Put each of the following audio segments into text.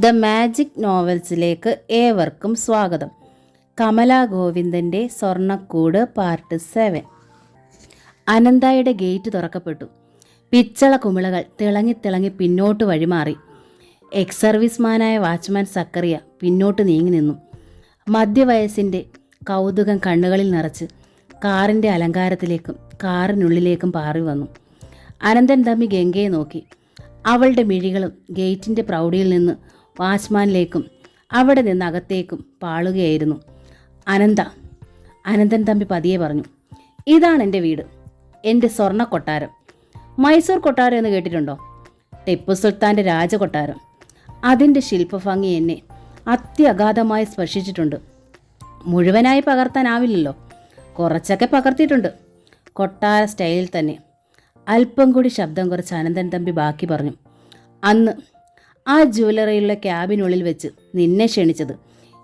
The magic നോവൽസിലേക്ക് ഏവർക്കും സ്വാഗതം. Kamala ഗോവിന്ദൻ്റെ സ്വർണ്ണക്കൂട് part 7. അനന്തയുടെ gate തുറക്കപ്പെട്ടു. പിച്ചള കുമിളകൾ തിളങ്ങി പിന്നോട്ട് വഴിമാറി. എക്സ് സർവീസ്മാനായ വാച്ച്മാൻ സക്കറിയ പിന്നോട്ട് നീങ്ങി നിന്നു. മധ്യവയസ്സിൻ്റെ കൗതുകം കണ്ണുകളിൽ നിറച്ച് കാറിൻ്റെ അലങ്കാരത്തിലേക്കും കാറിനുള്ളിലേക്കും പാറി വന്നു. അനന്തൻ തമ്പി ഗംഗയെ നോക്കി. അവളുടെ മിഴികളും ഗേറ്റിൻ്റെ പ്രൗഢിയിൽ നിന്ന് വാച്ച്മാനിലേക്കും അവിടെ നിന്ന് അകത്തേക്കും പാളുകയായിരുന്നു. അനന്തൻ തമ്പി പതിയെ പറഞ്ഞു, ഇതാണ് എൻ്റെ വീട്, എൻ്റെ സ്വർണ്ണ കൊട്ടാരം. മൈസൂർ കൊട്ടാരം എന്ന് കേട്ടിട്ടുണ്ടോ? ടിപ്പു സുൽത്താൻ്റെ രാജകൊട്ടാരം. അതിൻ്റെ ശില്പഭംഗി എന്നെ അത്യഗാധമായി സ്പർശിച്ചിട്ടുണ്ട്. മുഴുവനായി പകർത്താനാവില്ലല്ലോ, കുറച്ചൊക്കെ പകർത്തിയിട്ടുണ്ട്, കൊട്ടാര സ്റ്റൈലിൽ തന്നെ. അല്പം കൂടി ശബ്ദം കുറച്ച് അനന്തൻ തമ്പി ബാക്കി പറഞ്ഞു, അന്ന് ആ ജ്വല്ലറിയിലുള്ള ക്യാബിനുള്ളിൽ വെച്ച് നിന്നെ ക്ഷണിച്ചത്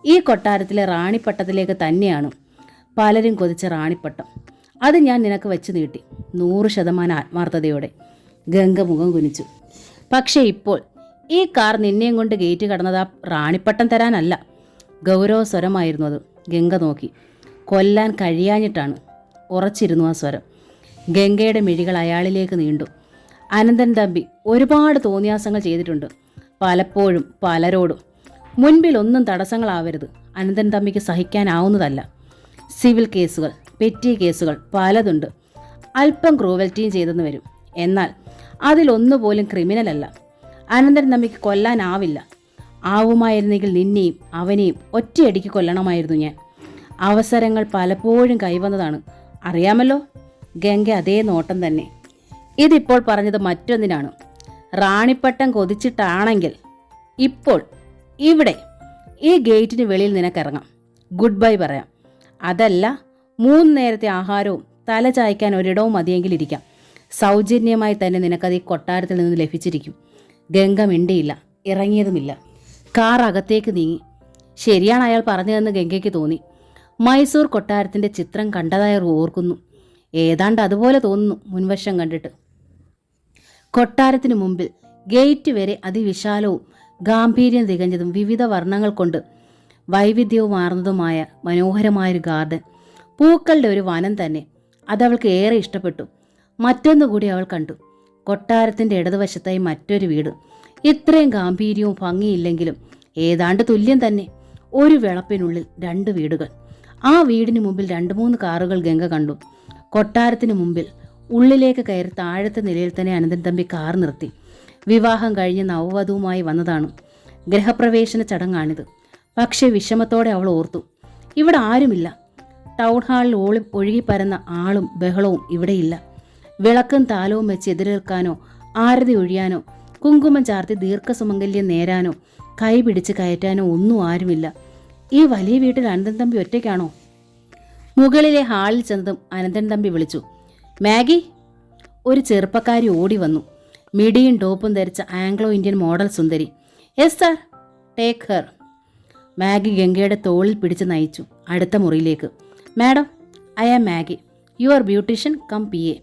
ഈ കൊട്ടാരത്തിലെ റാണിപ്പട്ടത്തിലേക്ക് തന്നെയാണ്. പലരും കൊതിച്ച റാണിപ്പട്ടം, അത് ഞാൻ നിനക്ക് വെച്ച് നീട്ടി 100% ആത്മാർത്ഥതയോടെ. ഗംഗ മുഖം കുനിച്ചു. പക്ഷേ ഇപ്പോൾ ഈ കാർ നിന്നെയും കൊണ്ട് ഗേറ്റ് കടന്നത് ആ റാണിപ്പട്ടം തരാനല്ല. ഗൗരവസ്വരമായിരുന്നു അത്. ഗംഗ നോക്കി. കൊല്ലാൻ കഴിയാഞ്ഞിട്ടാണ്. ഉറച്ചിരുന്നു ആ സ്വരം. ഗംഗയുടെ മിഴികൾ അയാളിലേക്ക് നീണ്ടു. അനന്തൻ തമ്പി ഒരുപാട് തോന്നിയാസങ്ങൾ ചെയ്തിട്ടുണ്ട്, പലപ്പോഴും പലരോടും. മുൻപിൽ ഒന്നും തടസ്സങ്ങളാവരുത്. അനന്തൻ തമ്പിക്ക് സഹിക്കാനാവുന്നതല്ല. സിവിൽ കേസുകൾ, പെറ്റി കേസുകൾ പലതുണ്ട്. അല്പം ക്രൂവൽറ്റിയും ചെയ്തെന്ന് വരും. എന്നാൽ അതിലൊന്നുപോലും ക്രിമിനലല്ല. അനന്തൻ തമ്പിക്ക് കൊല്ലാനാവില്ല. ആവുമായിരുന്നെങ്കിൽ നിന്നെയും അവനെയും ഒറ്റയടിക്ക് കൊല്ലണമായിരുന്നു ഞാൻ. അവസരങ്ങൾ പലപ്പോഴും കൈവന്നതാണ്, അറിയാമല്ലോ. ഗംഗ അതേ നോട്ടം തന്നെ. ഇതിപ്പോൾ പറഞ്ഞത് മറ്റൊന്നിനാണ്. റാണിപ്പട്ടം കൊതിച്ചിട്ടാണെങ്കിൽ ഇപ്പോൾ ഇവിടെ ഈ ഗേറ്റിന് വെളിയിൽ നിനക്കിറങ്ങാം, ഗുഡ് ബൈ പറയാം. അതല്ല, 3 നേരത്തെ ആഹാരവും തല ചായ്ക്കാൻ ഒരിടവും മതിയെങ്കിൽ ഇരിക്കാം. സൗജന്യമായി തന്നെ നിനക്കത് ഈ കൊട്ടാരത്തിൽ നിന്ന് ലഭിച്ചിരിക്കും. ഗംഗ മിണ്ടിയില്ല, ഇറങ്ങിയതുമില്ല. കാർ അകത്തേക്ക് നീങ്ങി. ശരിയാണ് അയാൾ പറഞ്ഞതെന്ന് ഗംഗയ്ക്ക് തോന്നി. മൈസൂർ കൊട്ടാരത്തിൻ്റെ ചിത്രം കണ്ടതായി ഓർക്കുന്നു. ഏതാണ്ട് അതുപോലെ തോന്നുന്നു മുൻവശം കണ്ടിട്ട്. കൊട്ടാരത്തിന് മുമ്പിൽ ഗേറ്റ് വരെ അതിവിശാലവും ഗാംഭീര്യം തികഞ്ഞതും വിവിധ വർണ്ണങ്ങൾ കൊണ്ട് വൈവിധ്യവുമാർന്നതുമായ മനോഹരമായൊരു ഗാർഡൻ. പൂക്കളുടെ ഒരു വനം തന്നെ. അതവൾക്ക് ഏറെ ഇഷ്ടപ്പെട്ടു. മറ്റൊന്നുകൂടി അവൾ കണ്ടു. കൊട്ടാരത്തിൻ്റെ ഇടതുവശത്തായി മറ്റൊരു വീട്. ഇത്രയും ഗാംഭീര്യവും ഭംഗിയില്ലെങ്കിലും ഏതാണ്ട് തുല്യം തന്നെ. ഒരു വിളപ്പിനുള്ളിൽ 2 വീടുകൾ. ആ വീടിന് മുമ്പിൽ 2-3 കാറുകൾ ഗംഗ കണ്ടു. കൊട്ടാരത്തിന് മുമ്പിൽ ഉള്ളിലേക്ക് കയറി താഴത്തെ നിലയിൽ തന്നെ അനന്തൻ തമ്പി കാർ നിർത്തി. വിവാഹം കഴിഞ്ഞ് നവവധുവുമായി വന്നതാണ്. ഗൃഹപ്രവേശന ചടങ്ങാണിത്. പക്ഷേ വിഷമത്തോടെ അവൾ ഓർത്തു, ഇവിടെ ആരുമില്ല. ടൗൺ ഹാളിൽ ഒഴുകിപ്പരന്ന ആളും ബഹളവും ഇവിടെയില്ല. വിളക്കും താലവും വെച്ച് എതിരേൽക്കാനോ ആരതി ഒഴിയാനോ കുങ്കുമം ചാർത്തി ദീർഘസുമംഗല്യം നേരാനോ കൈ പിടിച്ച് കയറ്റാനോ ഒന്നും ആരുമില്ല. ഈ വലിയ വീട്ടിൽ അനന്തൻ തമ്പി ഒറ്റയ്ക്കാണോ? മുകളിലെ ഹാളിൽ ചെന്നതും അനന്തൻ തമ്പി വിളിച്ചു, മാഗി. ഒരു ചെറുപ്പക്കാരി ഓടി വന്നു. മിഡിയും ടോപ്പും ധരിച്ച ആംഗ്ലോ ഇന്ത്യൻ മോഡൽ സുന്ദരി. Yes sir, take her. Maggie ഗംഗയുടെ തോളിൽ പിടിച്ച് നയിച്ചു അടുത്ത മുറിയിലേക്ക്. Madam, I am Maggie, your beautician cum PA.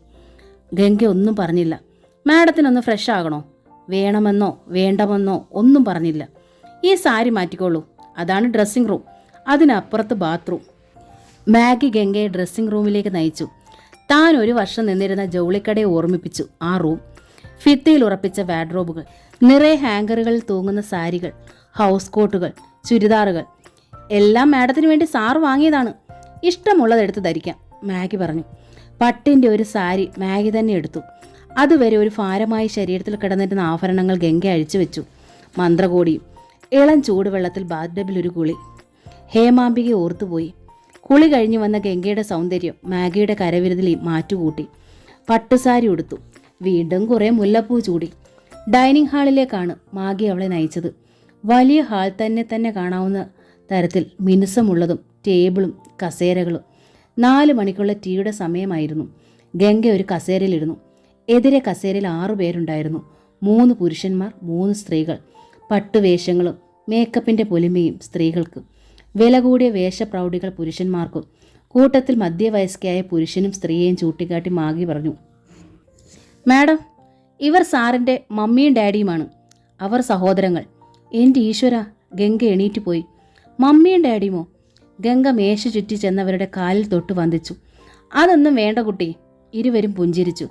Ganga ഒന്നും പറഞ്ഞില്ല. മാഡത്തിനൊന്ന് ഫ്രഷ് ആകണോ? വേണമെന്നോ വേണ്ടമെന്നോ ഒന്നും പറഞ്ഞില്ല. ഈ സാരി മാറ്റിക്കോളൂ, അതാണ് ഡ്രസ്സിംഗ് റൂം, അതിനപ്പുറത്ത് ബാത്റൂം. മാഗി ഗംഗയെ ഡ്രസ്സിംഗ് റൂമിലേക്ക് നയിച്ചു. താൻ ഒരു വർഷം നിന്നിരുന്ന ജൗളിക്കടയെ ഓർമ്മിപ്പിച്ചു ആ റൂം. ഭിത്തിയിൽ ഉറപ്പിച്ച വാർഡ്രോബുകൾ, നിറയെ ഹാങ്കറുകളിൽ തൂങ്ങുന്ന സാരികൾ, ഹൗസ് കോട്ടുകൾ, ചുരിദാറുകൾ എല്ലാം മാഡത്തിന് വേണ്ടി സാറ് വാങ്ങിയതാണ്. ഇഷ്ടമുള്ളതെടുത്ത് ധരിക്കാം, മാഗി പറഞ്ഞു. പട്ടിൻ്റെ ഒരു സാരി മാഗി തന്നെ എടുത്തു. അതുവരെ ഒരു ഭാരമായി ശരീരത്തിൽ കിടന്നിരുന്ന ആഭരണങ്ങൾ ഗംഗ അഴിച്ചു വെച്ചു. മന്ത്രകോടിയും. ഇളം ചൂടുവെള്ളത്തിൽ ബാത്ടബിൽ ഒരു കുളി. ഹേമാംബികയെ ഓർത്തുപോയി. കുളി കഴിഞ്ഞു വന്ന ഗംഗയുടെ സൗന്ദര്യം മാഗിയുടെ കരവിരുതിൽ മാറ്റുകൂട്ടി. പട്ടുസാരി ഉടുത്തു. വീണ്ടും കുറേ മുല്ലപ്പൂ ചൂടി. ഡൈനിങ് ഹാളിലേക്കാണ് മാഗി അവളെ നയിച്ചത്. വലിയ ഹാൾ തന്നെ കാണാവുന്ന തരത്തിൽ മിനുസമുള്ളതും ടേബിളും കസേരകളും. 4 മണിക്കുള്ള ടീയുടെ സമയമായിരുന്നു. ഗംഗ ഒരു കസേരയിലിരുന്നു. എതിരെ കസേരയിൽ 6 പേരുണ്ടായിരുന്നു. 3 പുരുഷന്മാർ, 3 സ്ത്രീകൾ. പട്ടുവേഷങ്ങളും മേക്കപ്പിൻ്റെ പൊലിമയും സ്ത്രീകൾക്ക്. വില കൂടിയ വേഷപ്രൗഢികൾ പുരുഷന്മാർക്കും. കൂട്ടത്തിൽ മധ്യവയസ്കയായ പുരുഷനും സ്ത്രീയെയും ചൂണ്ടിക്കാട്ടി മാഗി പറഞ്ഞു, മാഡം, ഇവർ സാറിൻ്റെ മമ്മിയും ഡാഡിയുമാണ്. അവർ സഹോദരങ്ങൾ. എൻ്റെ ഈശ്വര, ഗംഗ എണീറ്റ് പോയി. മമ്മിയും ഡാഡിയുമോ? ഗംഗ മേശ ചുറ്റി ചെന്നവരുടെ കാലിൽ തൊട്ട് വന്ദിച്ചു. അതൊന്നും വേണ്ട കുട്ടി. ഇരുവരും പുഞ്ചിരിച്ചു.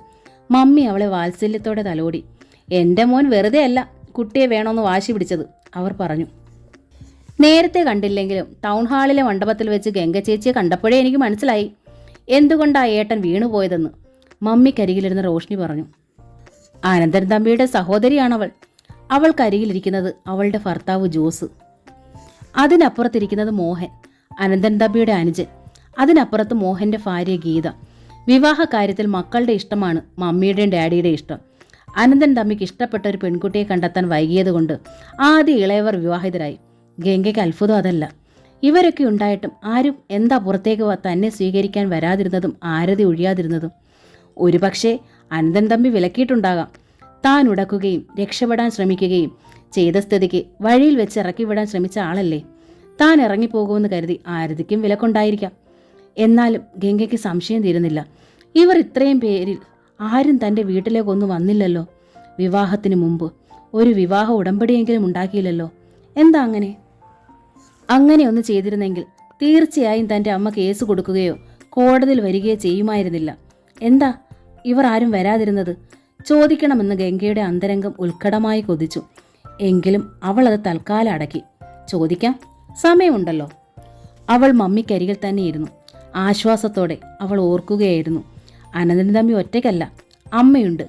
മമ്മി അവളെ വാത്സല്യത്തോടെ തലോടി. എൻ്റെ മോൻ വെറുതെ അല്ല കുട്ടിയെ വേണമെന്ന് വാശി പിടിച്ചത്, അവർ പറഞ്ഞു. നേരത്തെ കണ്ടില്ലെങ്കിലും ടൗൺ ഹാളിലെ മണ്ഡപത്തിൽ വെച്ച് ഗംഗ ചേച്ചിയെ കണ്ടപ്പോഴേ എനിക്ക് മനസ്സിലായി എന്തുകൊണ്ടാ ഏട്ടൻ വീണുപോയതെന്ന്, മമ്മിക്കരികിലിരുന്ന് റോഷ്നി പറഞ്ഞു. അനന്തൻ തമ്പിയുടെ സഹോദരിയാണവൾ. അവൾക്കരികിലിരിക്കുന്നത് അവളുടെ ഭർത്താവ് ജോസ്. അതിനപ്പുറത്തിരിക്കുന്നത് മോഹൻ, അനന്തൻ തമ്പിയുടെ അനുജൻ. അതിനപ്പുറത്ത് മോഹന്റെ ഭാര്യ ഗീത. വിവാഹ കാര്യത്തിൽ മക്കളുടെ ഇഷ്ടമാണ് മമ്മിയുടെയും ഡാഡിയുടെ ഇഷ്ടം. അനന്തൻ തമ്പിക്ക് ഇഷ്ടപ്പെട്ട ഒരു പെൺകുട്ടിയെ കണ്ടെത്താൻ വൈകിയതുകൊണ്ട് ആദ്യ ഇളയവർ വിവാഹിതരായി. ഗംഗയ്ക്ക് അത്ഭുതം അതല്ല. ഇവരൊക്കെ ഉണ്ടായിട്ടും ആരും എന്താ പുറത്തേക്ക് തന്നെ സ്വീകരിക്കാൻ വരാതിരുന്നതും ആരതി ഒഴിയാതിരുന്നതും? ഒരുപക്ഷെ അനന്തൻ തമ്പി വിലക്കിയിട്ടുണ്ടാകാം. താൻ ഉടക്കുകയും രക്ഷപ്പെടാൻ ശ്രമിക്കുകയും ചെയ്ത സ്ഥിതിക്ക് വഴിയിൽ വെച്ച് ഇറക്കിവിടാൻ ശ്രമിച്ച ആളല്ലേ. താൻ ഇറങ്ങിപ്പോകുമെന്ന് കരുതി ആരതിക്കും വിലക്കുണ്ടായിരിക്കാം. എന്നാലും ഗംഗയ്ക്ക് സംശയം തീരുന്നില്ല. ഇവർ ഇത്രയും പേരിൽ ആരും തൻ്റെ വീട്ടിലേക്കൊന്നും വന്നില്ലല്ലോ. വിവാഹത്തിന് മുമ്പ് ഒരു വിവാഹ ഉടമ്പടിയെങ്കിലും ഉണ്ടാക്കിയില്ലല്ലോ. എന്താ അങ്ങനെ? അങ്ങനെ ഒന്ന് ചെയ്തിരുന്നെങ്കിൽ തീർച്ചയായും തൻ്റെ അമ്മ കേസ് കൊടുക്കുകയോ കോടതിയിൽ വരികയോ ചെയ്യുമായിരുന്നില്ല. എന്താ ഇവർ ആരും വരാതിരുന്നത്? ചോദിക്കണമെന്ന് ഗംഗയുടെ അന്തരംഗം ഉത്കടമായി കൊതിച്ചു. എങ്കിലും അവൾ അത് തൽക്കാലം അടക്കി. ചോദിക്കാം, സമയമുണ്ടല്ലോ. അവൾ മമ്മിക്കരികിൽ തന്നെ ഇരുന്നു. ആശ്വാസത്തോടെ അവൾ ഓർക്കുകയായിരുന്നു, അനന്തൻ തമ്പി ഒറ്റയ്ക്കല്ല. അമ്മയുണ്ട്,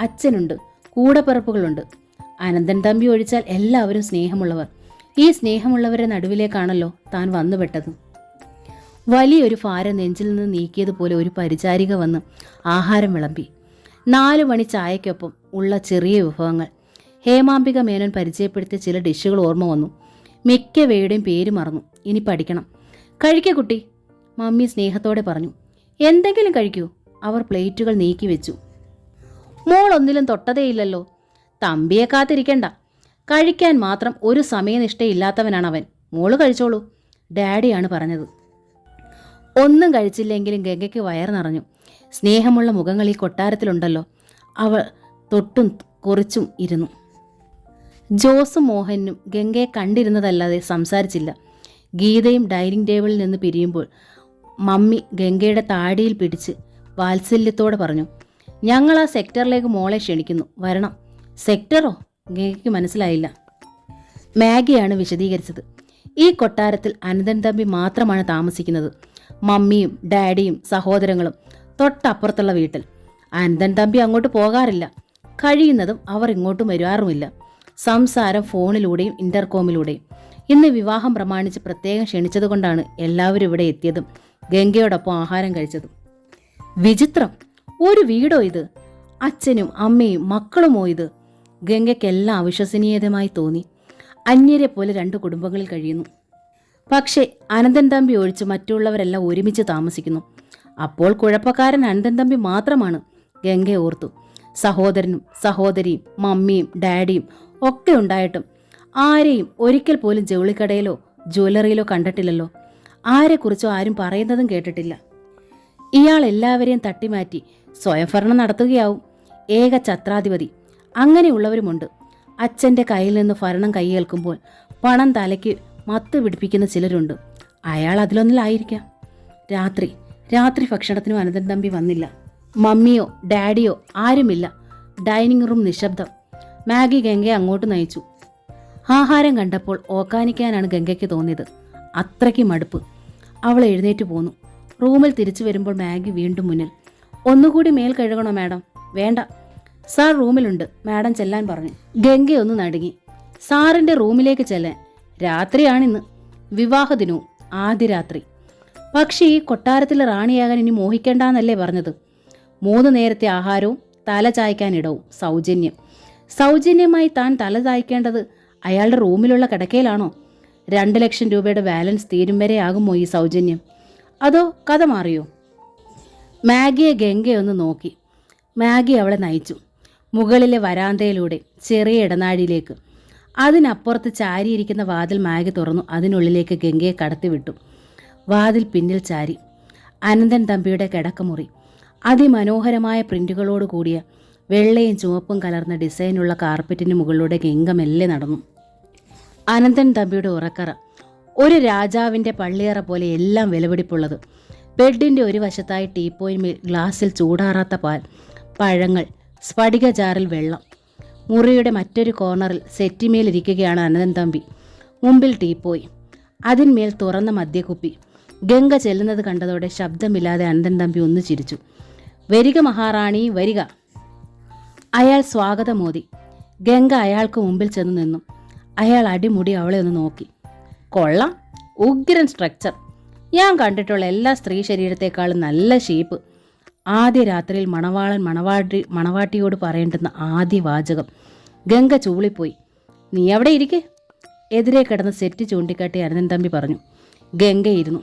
അച്ഛനുണ്ട്, കൂടപ്പിറപ്പുകളുണ്ട്. അനന്തൻ തമ്പി ഒഴിച്ചാൽ എല്ലാവരും സ്നേഹമുള്ളവർ. ഈ സ്നേഹമുള്ളവരുടെ നടുവിലേക്കാണല്ലോ താൻ വന്നുപെട്ടത്. വലിയൊരു ഭാരം നെഞ്ചിൽ നിന്ന് നീക്കിയതുപോലെ ഒരു പരിചാരിക വന്ന് ആഹാരം വിളമ്പി. 4 മണി ചായയ്ക്കൊപ്പം ഉള്ള ചെറിയ വിഭവങ്ങൾ. ഹേമാംബിക മേനോൻ പരിചയപ്പെടുത്തിയ ചില ഡിഷുകൾ ഓർമ്മ വന്നു. മിക്കവയുടെയും പേര് മറന്നു. ഇനി പഠിക്കണം. കഴിക്കേ കുട്ടി, മമ്മി സ്നേഹത്തോടെ പറഞ്ഞു. എന്തെങ്കിലും കഴിക്കൂ. അവർ പ്ലേറ്റുകൾ നീക്കി വെച്ചു. മോൾ ഒന്നിലും തൊട്ടതേയില്ലല്ലോ. തമ്പിയെ കാത്തിരിക്കണ്ട. കഴിക്കാൻ മാത്രം ഒരു സമയനിഷ്ഠയില്ലാത്തവനാണവൻ. മോള് കഴിച്ചോളൂ, ഡാഡിയാണ് പറഞ്ഞത്. ഒന്നും കഴിച്ചില്ലെങ്കിലും ഗംഗയ്ക്ക് വയർ നിറഞ്ഞു. സ്നേഹമുള്ള മുഖങ്ങൾ ഈ കൊട്ടാരത്തിലുണ്ടല്ലോ. അവൾ തൊട്ടും കുറിച്ചും ഇരുന്നു. ജോസും മോഹനും ഗംഗയെ കണ്ടിരുന്നതല്ലാതെ സംസാരിച്ചില്ല. ഗീതയും ഡൈനിങ് ടേബിളിൽ നിന്ന് പിരിയുമ്പോൾ മമ്മി ഗംഗയുടെ താടിയിൽ പിടിച്ച് വാത്സല്യത്തോടെ പറഞ്ഞു, ഞങ്ങൾ ആ സെക്ടറിലേക്ക് മോളെ ക്ഷണിക്കുന്നു, വരണം. സെക്ടറോ? ഗംഗയ്ക്ക് മനസ്സിലായില്ല. മാഗിയാണ് വിശദീകരിച്ചത്. ഈ കൊട്ടാരത്തിൽ അനന്തൻ തമ്പി മാത്രമാണ് താമസിക്കുന്നത്. മമ്മിയും ഡാഡിയും സഹോദരങ്ങളും തൊട്ടപ്പുറത്തുള്ള വീട്ടിൽ. അനന്തൻ തമ്പി അങ്ങോട്ട് പോകാറില്ല. കഴിയുന്നതും അവർ ഇങ്ങോട്ടും വരാറുമില്ല. സംസാരം ഫോണിലൂടെയും ഇന്റർകോമിലൂടെയും. ഇന്ന് വിവാഹം പ്രമാണിച്ച് പ്രത്യേകം ക്ഷണിച്ചതുകൊണ്ടാണ് എല്ലാവരും ഇവിടെ എത്തിയതും ഗംഗയോടൊപ്പം ആഹാരം കഴിച്ചതും. വിചിത്രം, ഒരു വീടോ ഇത്? അച്ഛനും അമ്മയും മക്കളുമോ ഇത്? ഗംഗയ്ക്കെല്ലാം അവിശ്വസനീയതമായി തോന്നി. അന്യരെ പോലെ 2 കുടുംബങ്ങളിൽ കഴിയുന്നു. പക്ഷേ അനന്തൻ തമ്പി ഒഴിച്ച് മറ്റുള്ളവരെല്ലാം ഒരുമിച്ച് താമസിക്കുന്നു. അപ്പോൾ കുഴപ്പക്കാരൻ അനന്തൻ തമ്പി മാത്രമാണ്. ഗംഗ ഓർത്തു. സഹോദരനും സഹോദരിയും മമ്മിയും ഡാഡിയും ഒക്കെ ഉണ്ടായിട്ടും ആരെയും ഒരിക്കൽ പോലും ജൗളിക്കടയിലോ ജ്വല്ലറിയിലോ കണ്ടിട്ടില്ലല്ലോ. ആരെക്കുറിച്ചോ ആരും പറയുന്നതും കേട്ടിട്ടില്ല. ഇയാൾ എല്ലാവരെയും തട്ടിമാറ്റി സ്വയംഭരണം നടത്തുകയാവും. ഏക ഛത്രാധിപതി. അങ്ങനെയുള്ളവരുമുണ്ട്. അച്ഛൻ്റെ കയ്യിൽ നിന്ന് ഭരണം കൈയേൽക്കുമ്പോൾ പണം തലയ്ക്ക് മത്ത് പിടിപ്പിക്കുന്ന ചിലരുണ്ട്. അയാൾ അതിലൊന്നിലായിരിക്കാം. രാത്രി ഭക്ഷണത്തിനും അനന്തൻ തമ്പി വന്നില്ല. മമ്മിയോ ഡാഡിയോ ആരുമില്ല. Dining room നിശബ്ദം. മാഗി ഗംഗയെ അങ്ങോട്ട് നയിച്ചു. ആഹാരം കണ്ടപ്പോൾ ഓക്കാനിക്കാനാണ് ഗംഗയ്ക്ക് തോന്നിയത്. അത്രയ്ക്ക് മടുപ്പ്. അവൾ എഴുന്നേറ്റ് പോന്നു. റൂമിൽ തിരിച്ചു വരുമ്പോൾ മാഗി വീണ്ടും മുന്നിൽ. ഒന്നുകൂടി മേൽ കഴുകണോ മാഡം? വേണ്ട, സാർ റൂമിലുണ്ട്, മാഡം ചെല്ലാൻ പറഞ്ഞു. ഗംഗയൊന്ന് നടുങ്ങി. സാറിൻ്റെ റൂമിലേക്ക് ചെല്ലാൻ? രാത്രിയാണിന്ന്, വിവാഹദിനവും, ആദ്യ രാത്രി. പക്ഷേ ഈ കൊട്ടാരത്തിലെ റാണിയാകാൻ ഇനി മോഹിക്കേണ്ടെന്നല്ലേ പറഞ്ഞത്? 3 നേരത്തെ ആഹാരവും തല ചായ്ക്കാനിടവും സൗജന്യം. സൗജന്യമായി താൻ തല ചായ്ക്കേണ്ടത് അയാളുടെ റൂമിലുള്ള കിടക്കയിലാണോ? 2 ലക്ഷം രൂപയുടെ ബാലൻസ് തീരും വരെ ആകുമോ ഈ സൗജന്യം? അതോ കഥ മാറിയോ? മാഗിയെ ഗംഗയൊന്ന് നോക്കി. മാഗി അവളെ നയിച്ചു മുകളിലെ വരാന്തയിലൂടെ ചെറിയ ഇടനാഴിയിലേക്ക്. അതിനപ്പുറത്ത് ചാരിയിരിക്കുന്ന വാതിൽ മാഗി തുറന്നു. അതിനുള്ളിലേക്ക് ഗംഗയെ കടത്തിവിട്ടു. വാതിൽ പിന്നിൽ ചാരി അനന്തൻ തമ്പിയുടെ കിടക്കമുറി. അതിമനോഹരമായ പ്രിന്റുകളോട് കൂടിയ വെള്ളയും ചുവപ്പും കലർന്ന ഡിസൈനുള്ള കാർപ്പറ്റിന് മുകളിലൂടെ ഗംഗ മെല്ലെ നടന്നു. അനന്തൻ തമ്പിയുടെ ഉറക്കറ ഒരു രാജാവിൻ്റെ പള്ളിയറ പോലെ എല്ലാം വിലപിടിപ്പുള്ളത്. ബെഡിൻ്റെ ഒരു വശത്തായി ടീപ്പോയിന്മേൽ ഗ്ലാസ്സിൽ ചൂടാറാത്ത പാൽ, പഴങ്ങൾ, സ്ഫടിക ജാറിൽ വെള്ളം. മുറിയുടെ മറ്റൊരു കോർണറിൽ സെറ്റിമേലിരിക്കുകയാണ് അനന്തൻ തമ്പി. മുമ്പിൽ ടീപ്പോയി, അതിന്മേൽ തുറന്ന മദ്യക്കുപ്പി. ഗംഗ ചെല്ലുന്നത് കണ്ടതോടെ ശബ്ദമില്ലാതെ അനന്തൻ തമ്പി ഒന്ന് ചിരിച്ചു. വരിക മഹാറാണി, വരിക. അയാൾ സ്വാഗതമോദി. ഗംഗ അയാൾക്ക് മുമ്പിൽ ചെന്ന് നിന്നു. അയാൾ അടിമുടി അവളെ ഒന്ന് നോക്കി. കൊള്ളാം, ഉഗ്രൻ സ്ട്രക്ചർ. ഞാൻ കണ്ടിട്ടുള്ള എല്ലാ സ്ത്രീ ശരീരത്തെക്കാളും നല്ല ഷേപ്പ്. ആദ്യ രാത്രിയിൽ മണവാളൻ മണവാട്ടിയോട് പറയേണ്ടുന്ന ആദ്യ വാചകം. ഗംഗ ചൂളിപ്പോയി. നീ അവിടെ ഇരിക്കെ. എതിരെ കിടന്ന് സെറ്റ് ചൂണ്ടിക്കാട്ടി അനന്തൻ തമ്പി പറഞ്ഞു. ഗംഗയിരുന്നു.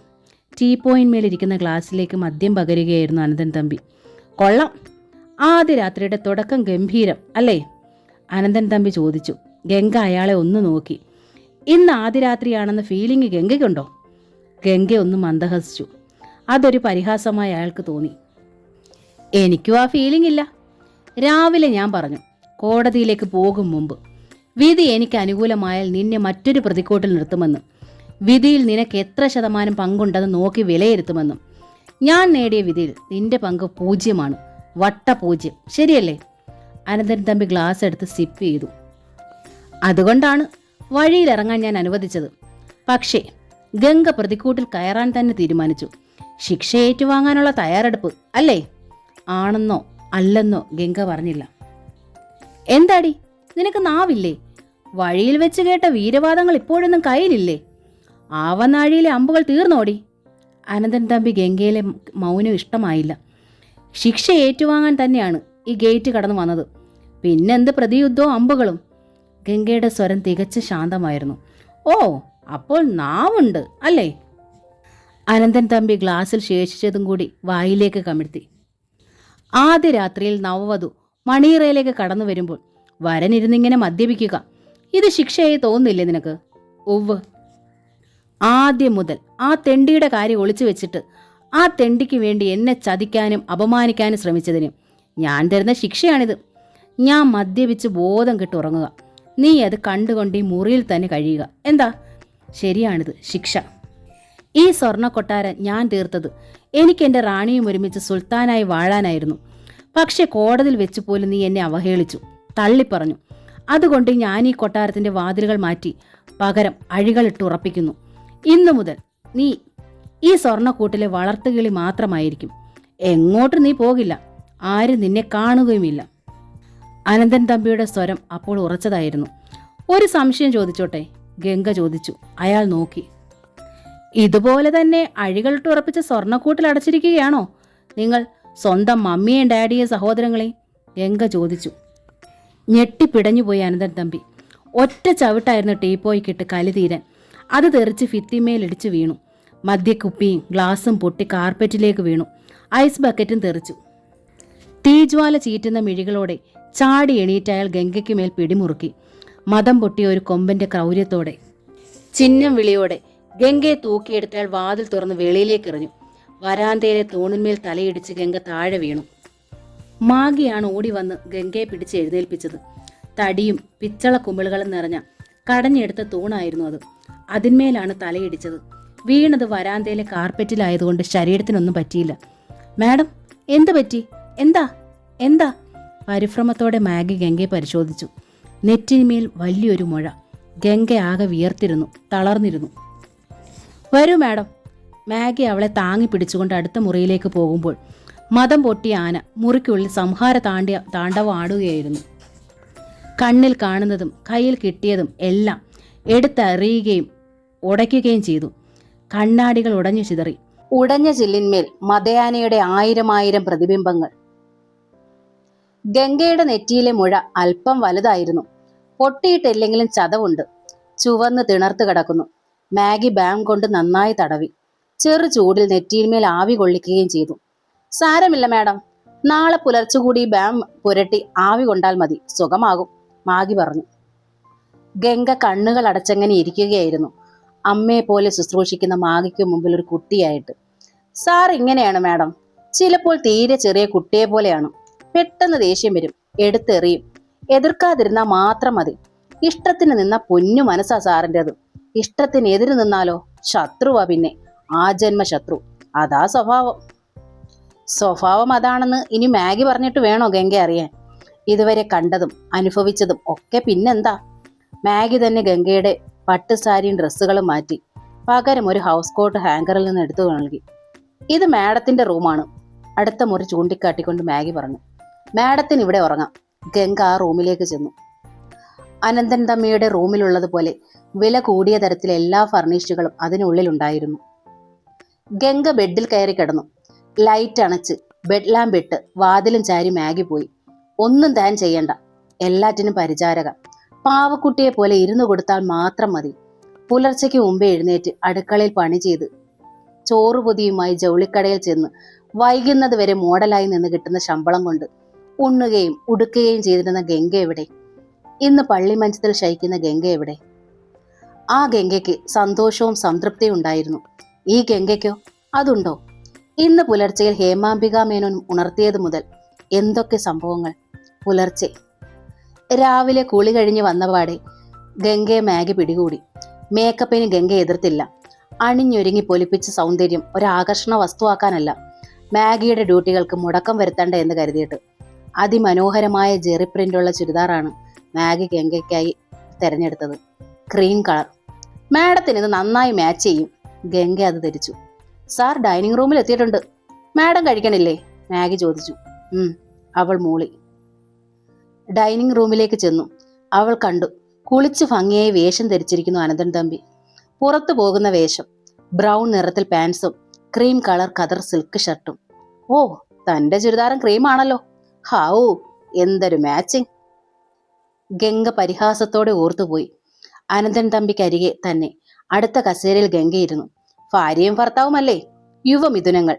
ടീപ്പോയിന്മേലിരിക്കുന്ന ഗ്ലാസ്സിലേക്ക് മദ്യം പകരുകയായിരുന്നു അനന്തൻ തമ്പി. കൊള്ളാം, ആദ്യ രാത്രിയുടെ തുടക്കം ഗംഭീരം അല്ലേ? അനന്തൻ തമ്പി ചോദിച്ചു. ഗംഗ അയാളെ ഒന്ന് നോക്കി. ഇന്ന് ആദ്യ രാത്രിയാണെന്ന ഫീലിംഗ് ഗംഗയ്ക്കുണ്ടോ? ഗംഗ ഒന്ന് മന്ദഹസിച്ചു. അതൊരു പരിഹാസമായി അയാൾക്ക് തോന്നി. എനിക്കും ആ ഫീലിംഗ് ഇല്ല. രാവിലെ ഞാൻ പറഞ്ഞു, കോടതിയിലേക്ക് പോകും മുമ്പ് വിധി എനിക്ക് അനുകൂലമായാൽ നിന്നെ മറ്റൊരു പ്രതിക്കൂട്ടിൽ നിർത്തുമെന്നും വിധിയിൽ നിനക്ക് എത്ര ശതമാനം പങ്കുണ്ടെന്ന് നോക്കി വിലയിരുത്തുമെന്നും. ഞാൻ നേടിയ വിധിയിൽ നിന്റെ പങ്ക് 0, വട്ട 0. ശരിയല്ലേ? അനന്തൻ തമ്പി ഗ്ലാസ് എടുത്ത് സിപ്പ് ചെയ്തു. അതുകൊണ്ടാണ് വഴിയിലിറങ്ങാൻ ഞാൻ അനുവദിച്ചത്. പക്ഷേ ഗംഗ പ്രതിക്കൂട്ടിൽ കയറാൻ തന്നെ തീരുമാനിച്ചു. ശിക്ഷ ഏറ്റുവാങ്ങാനുള്ള തയ്യാറെടുപ്പ് അല്ലേ? ആണെന്നോ അല്ലെന്നോ ഗംഗ പറഞ്ഞില്ല. എന്താടി, നിനക്ക് നാവില്ലേ? വഴിയിൽ വെച്ച് കേട്ട വീരവാദങ്ങൾ ഇപ്പോഴൊന്നും കയ്യിലില്ലേ? ആവനാഴിയിലെ അമ്പുകൾ തീർന്നോടി. അനന്തൻ തമ്പി ഗംഗയിലെ മൗനം ഇഷ്ടമായില്ല. ശിക്ഷ ഏറ്റുവാങ്ങാൻ തന്നെയാണ് ഈ ഗേറ്റ് കടന്നു വന്നത്. പിന്നെന്ത് പ്രതിയുദ്ധവും അമ്പുകളും. ഗംഗയുടെ സ്വരം തികച്ച് ശാന്തമായിരുന്നു. ഓ, അപ്പോൾ നാവുണ്ട് അല്ലേ? അനന്തൻ തമ്പി ഗ്ലാസ്സിൽ ശേഷിച്ചതും കൂടി വായിലേക്ക് കമിഴ്ത്തി. ആദ്യ രാത്രിയിൽ നവവധു മണിയറയിലേക്ക് കടന്നു വരുമ്പോൾ വരനിരുന്നിങ്ങനെ മദ്യപിക്കുക, ഇത് ശിക്ഷയായി തോന്നുന്നില്ലേ നിനക്ക്? ഉവ്വ്. ആദ്യം മുതൽ ആ തെണ്ടിയുടെ കാര്യം ഒളിച്ചു വെച്ചിട്ട് ആ തെണ്ടിക്ക് വേണ്ടി എന്നെ ചതിക്കാനും അപമാനിക്കാനും ശ്രമിച്ചതിന് ഞാൻ തരുന്ന ശിക്ഷയാണിത്. ഞാൻ മദ്യപിച്ച് ബോധം കെട്ടുറങ്ങുക, നീ അത് കണ്ടുകൊണ്ട് ഈ മുറിയിൽ തന്നെ കഴിയുക. എന്താ? ശരിയാണിത്, ശിക്ഷ. ഈ സ്വർണ്ണക്കൊട്ടാരം ഞാൻ തീർത്തത് എനിക്ക് എൻ്റെ റാണിയും ഒരുമിച്ച് സുൽത്താനായി വാഴാനായിരുന്നു. പക്ഷെ കോടതിയിൽ വെച്ച് പോലും നീ എന്നെ അവഹേളിച്ചു, തള്ളിപ്പറഞ്ഞു. അതുകൊണ്ട് ഞാൻ ഈ കൊട്ടാരത്തിൻ്റെ വാതിലുകൾ മാറ്റി പകരം അഴികളിട്ടുറപ്പിക്കുന്നു. ഇന്നു മുതൽ നീ ഈ സ്വർണ്ണക്കൂട്ടിലെ വളർത്തുകിളി മാത്രമായിരിക്കും. എങ്ങോട്ട് നീ പോകില്ല, ആരും നിന്നെ കാണുകയുമില്ല. അനന്തൻ തമ്പിയുടെ സ്വരം അപ്പോൾ ഉറച്ചതായിരുന്നു. ഒരു സംശയം ചോദിച്ചോട്ടെ? ഗംഗ ചോദിച്ചു. അയാൾ നോക്കി. ഇതുപോലെ തന്നെ അഴികളിട്ട് ഉറപ്പിച്ച സ്വർണ്ണക്കൂട്ടിൽ അടച്ചിരിക്കുകയാണോ നിങ്ങൾ സ്വന്തം മമ്മിയെയും ഡാഡിയെയും സഹോദരങ്ങളെയും? ഗംഗ ചോദിച്ചു. ഞെട്ടിപ്പിടഞ്ഞുപോയി അനന്തൻ തമ്പി. ഒറ്റ ചവിട്ടായിരുന്നു ടീപ്പോയ്ക്കിട്ട് കലി തീരാൻ. അത് തെറിച്ച് ഭിത്തിമേലിടിച്ചു വീണു. മദ്യക്കുപ്പിയും ഗ്ലാസും പൊട്ടി കാർപ്പറ്റിലേക്ക് വീണു. ഐസ് ബക്കറ്റും തെറിച്ചു. തീജ്വാല ചീറ്റുന്ന മിഴികളോടെ ചാടി എണീറ്റയാൾ ഗംഗയ്ക്ക് മേൽ പിടിമുറുക്കി. മദം പൊട്ടിയ ഒരു കൊമ്പന്റെ ക്രൗര്യത്തോടെ ചിഹ്നം വിളിയോടെ ഗംഗയെ തൂക്കിയെടുത്തയാൾ വാതിൽ തുറന്ന് വെളിയിലേക്ക് എറിഞ്ഞു. വരാന്തയിലെ തൂണിന്മേൽ തലയിടിച്ച് ഗംഗ താഴെ വീണു. മാഗിയാണ് ഓടി വന്ന് ഗംഗയെ പിടിച്ച് എഴുന്നേൽപ്പിച്ചത്. തടിയും പിച്ചള കുമിളുകളും നിറഞ്ഞ കടഞ്ഞെടുത്ത തൂണായിരുന്നു അത്. അതിന്മേലാണ് തലയിടിച്ചത്. വീണത് വരാന്തയിലെ കാർപ്പറ്റിലായതുകൊണ്ട് ശരീരത്തിനൊന്നും പറ്റിയില്ല. മാഡം, എന്ത് പറ്റി? എന്താ എന്താ പരിഭ്രമത്തോടെ മാഗി ഗംഗയെ പരിശോധിച്ചു. നെറ്റിന്മേൽ വലിയൊരു മുഴ. ഗംഗ ആകെ വിയർത്തിരുന്നു, തളർന്നിരുന്നു. വരൂ മാഡം. മാഗി അവളെ താങ്ങി പിടിച്ചുകൊണ്ട് അടുത്ത മുറിയിലേക്ക് പോകുമ്പോൾ മദം പൊട്ടിയ ആന മുറിക്കുള്ളിൽ സംഹാര താണ്ഡവം ആടുകയായിരുന്നു. കണ്ണിൽ കാണുന്നതും കയ്യിൽ കിട്ടിയതും എല്ലാം എടുത്തെറിയുകയും ഉടയ്ക്കുകയും ചെയ്തു. കണ്ണാടികൾ ഉടഞ്ഞു ചിതറി. ഉടഞ്ഞ ചില്ലിന്മേൽ മദയാനയുടെ 1000 പ്രതിബിംബങ്ങൾ. ഗംഗയുടെ നെറ്റിയിലെ മുഴ അല്പം വലുതായിരുന്നു. പൊട്ടിയിട്ടില്ലെങ്കിലും ചതവുണ്ട്. ചുവന്ന് തിണർത്ത് കിടക്കുന്നു. മാഗി ബാം കൊണ്ട് നന്നായി തടവി. ചെറു ചൂടിൽ നെറ്റിയിന്മേൽ ആവി കൊള്ളിക്കുകയും ചെയ്തു. സാരമില്ല മാഡം, നാളെ പുലർച്ചുകൂടി ബാം പുരട്ടി ആവി കൊണ്ടാൽ മതി, സുഖമാകും, മാഗി പറഞ്ഞു. ഗംഗ കണ്ണുകൾ അടച്ചങ്ങനെ ഇരിക്കുകയായിരുന്നു. അമ്മയെ പോലെ ശുശ്രൂഷിക്കുന്ന മാഗിക്ക് മുമ്പിൽ ഒരു കുട്ടിയായിട്ട്. സാർ ഇങ്ങനെയാണ് മാഡം, ചിലപ്പോൾ തീരെ ചെറിയ കുട്ടിയെ പോലെയാണ്. പെട്ടെന്ന് ദേഷ്യം വരും, എടുത്തെറിയും. എതിർക്കാതിരുന്നാൽ മാത്രം മതി. ഇഷ്ടത്തിന് നിന്ന പൊന്നു മനസ്സാ സാറിൻ്റെത്. ഇഷ്ടത്തിന് എതിര് നിന്നാലോ ശത്രുവാ, പിന്നെ ആജന്മ ശത്രു. അതാ സ്വഭാവം അതാണെന്ന് ഇനി മാഗി പറഞ്ഞിട്ട് വേണോ ഗംഗ അറിയാൻ? ഇതുവരെ കണ്ടതും അനുഭവിച്ചതും ഒക്കെ പിന്നെന്താ. മാഗി തന്നെ ഗംഗയുടെ പട്ടുസാരിയും ഡ്രസ്സുകളും മാറ്റി പകരം ഒരു ഹൗസ് കോട്ട് ഹാങ്കറിൽ നിന്ന് എടുത്തു നൽകി. ഇത് മാഡത്തിന്റെ റൂമാണ്. അടുത്ത മുറി ചൂണ്ടിക്കാട്ടിക്കൊണ്ട് മാഗി പറഞ്ഞു. മാഡത്തിന് ഇവിടെ ഉറങ്ങാം. ഗംഗ ആ റൂമിലേക്ക് ചെന്നു. അനന്തൻ തമ്മിയുടെ റൂമിലുള്ളതുപോലെ വില കൂടിയ തരത്തിലെ എല്ലാ ഫർണിഷുകളും അതിനുള്ളിലുണ്ടായിരുന്നു. ഗംഗ ബെഡിൽ കയറി കിടന്നു. ലൈറ്റ് അണച്ച് ബെഡ് ലാമ്പ് ഇട്ട് വാതിലും ചാരി മാഗി പോയി. ഒന്നും താൻ ചെയ്യണ്ട, എല്ലാറ്റിനും പരിചാരക. പാവക്കുട്ടിയെ പോലെ ഇരുന്നു കൊടുത്താൽ മാത്രം മതി. പുലർച്ചയ്ക്ക് മുമ്പേ എഴുന്നേറ്റ് അടുക്കളയിൽ പണി ചെയ്ത് ചോറുപൊതിയുമായി ജൗളിക്കടയിൽ ചെന്ന് വൈകുന്നത് വരെ മോഡലായി നിന്ന് കിട്ടുന്ന ശമ്പളം കൊണ്ട് ഉണ്ണുകയും ഉടുക്കുകയും ചെയ്തിരുന്ന ഗംഗ എവിടെ? ഇന്ന് പള്ളിമഞ്ചത്തിൽ ശയിക്കുന്ന ഗംഗ എവിടെ? ആ ഗംഗയ്ക്ക് സന്തോഷവും സംതൃപ്തിയും ഉണ്ടായിരുന്നു. ഈ ഗംഗയ്ക്കോ അതുണ്ടോ? ഇന്ന് പുലർച്ചയിൽ ഹേമാംബിക മേനോൻ ഉണർത്തിയത് മുതൽ എന്തൊക്കെ സംഭവങ്ങൾ. പുലർച്ചെ രാവിലെ കുളി കഴിഞ്ഞ് വന്നപാടെ ഗംഗയെ മാഗി പിടികൂടി. മേക്കപ്പിന് ഗംഗ എതിർത്തില്ല. അണിഞ്ഞൊരുങ്ങി പൊലിപ്പിച്ച സൗന്ദര്യം ഒരാകർഷണ വസ്തുവാക്കാനല്ല, മാഗിയുടെ ഡ്യൂട്ടികൾക്ക് മുടക്കം വരുത്തണ്ട എന്ന് കരുതിയിട്ട്. അതിമനോഹരമായ ജെറി പ്രിന്റുള്ള ചുരിദാറാണ് മാഗി ഗംഗയ്ക്കായി തിരഞ്ഞെടുത്തത്. Cream colour. മാഡത്തിന് ഇത് നന്നായി മാച്ച് ചെയ്യും. ഗംഗ അത് ധരിച്ചു. സാർ ഡൈനിങ് റൂമിൽ എത്തിയിട്ടുണ്ട്. മാഡം കഴിക്കണില്ലേ? മാഗി ചോദിച്ചു. അവൾ മൂളി. ഡൈനിങ് റൂമിലേക്ക് ചെന്നു. അവൾ കണ്ടു, കുളിച്ച് ഭംഗിയായി വേഷം ധരിച്ചിരിക്കുന്നു അനന്തൻ തമ്പി. പുറത്തു പോകുന്ന വേഷം, ബ്രൗൺ നിറത്തിൽ പാൻസും ക്രീം കളർ കതർ സിൽക്ക് ഷർട്ടും. ഓ, തന്റെ ചുരിദാറും ക്രീമാണല്ലോ. ഹാവൂ, എന്തൊരു മാച്ചിങ്. ഗംഗ പരിഹാസത്തോടെ ഓർത്തുപോയി. അനന്തൻ തമ്പിക്കരികെ തന്നെ അടുത്ത കസേരയിൽ ഗംഗയിരുന്നു. ഭാര്യയും ഭർത്താവുമല്ലേ, യുവമിഥുനങ്ങൾ.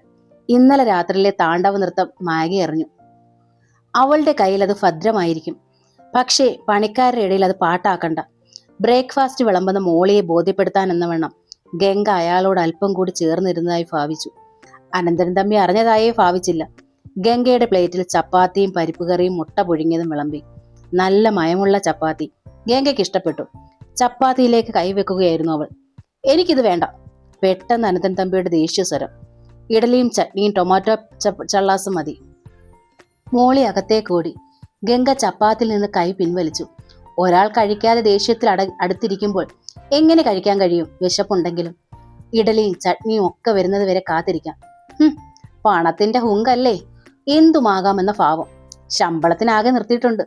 ഇന്നലെ രാത്രിയിലെ താണ്ഡവ നൃത്തം മാഗി അറിഞ്ഞു. അവളുടെ കയ്യിൽ അത് ഭദ്രമായിരിക്കും. പക്ഷേ പണിക്കാരുടെ ഇടയിൽ അത് പാട്ടാക്കണ്ട. ബ്രേക്ക്ഫാസ്റ്റ് വിളമ്പുന്ന മോളിയെ ബോധ്യപ്പെടുത്താൻ എന്ന വണ്ണം ഗംഗ അയാളോട് അല്പം കൂടി ചേർന്നിരുന്നതായി ഭാവിച്ചു. അനന്തൻ തമ്പി അറിഞ്ഞതായേ ഭാവിച്ചില്ല. ഗംഗയുടെ പ്ലേറ്റിൽ ചപ്പാത്തിയും പരിപ്പുകറിയും മുട്ട പുഴുങ്ങിയതും വിളമ്പി. നല്ല മയമുള്ള ചപ്പാത്തി. ഗംഗയ്ക്ക് ഇഷ്ടപ്പെട്ടു. ചപ്പാത്തിയിലേക്ക് കൈവെക്കുകയായിരുന്നു അവൾ. എനിക്കിത് വേണ്ട. പെട്ടെന്ന് അനന്തൻ തമ്പിയുടെ ദേഷ്യസ്വരം. ഇഡലിയും ചട്നിയും ടൊമാറ്റോ ചള്ളാസും മതി. മോളി അകത്തേക്കോടി. ഗംഗ ചപ്പാത്തിൽ നിന്ന് കൈ പിൻവലിച്ചു. ഒരാൾ കഴിക്കാതെ ദേഷ്യത്തിൽ അടുത്തിരിക്കുമ്പോൾ എങ്ങനെ കഴിക്കാൻ കഴിയും? വിശപ്പുണ്ടെങ്കിലും. ഇഡലിയും ചട്നിയും ഒക്കെ വരുന്നത് വരെ കാത്തിരിക്കാം. പണത്തിന്റെ ഹുങ്കല്ലേ, എന്തുമാകാമെന്ന ഭാവം. ശമ്പളത്തിനാകെ നിർത്തിയിട്ടുണ്ട്.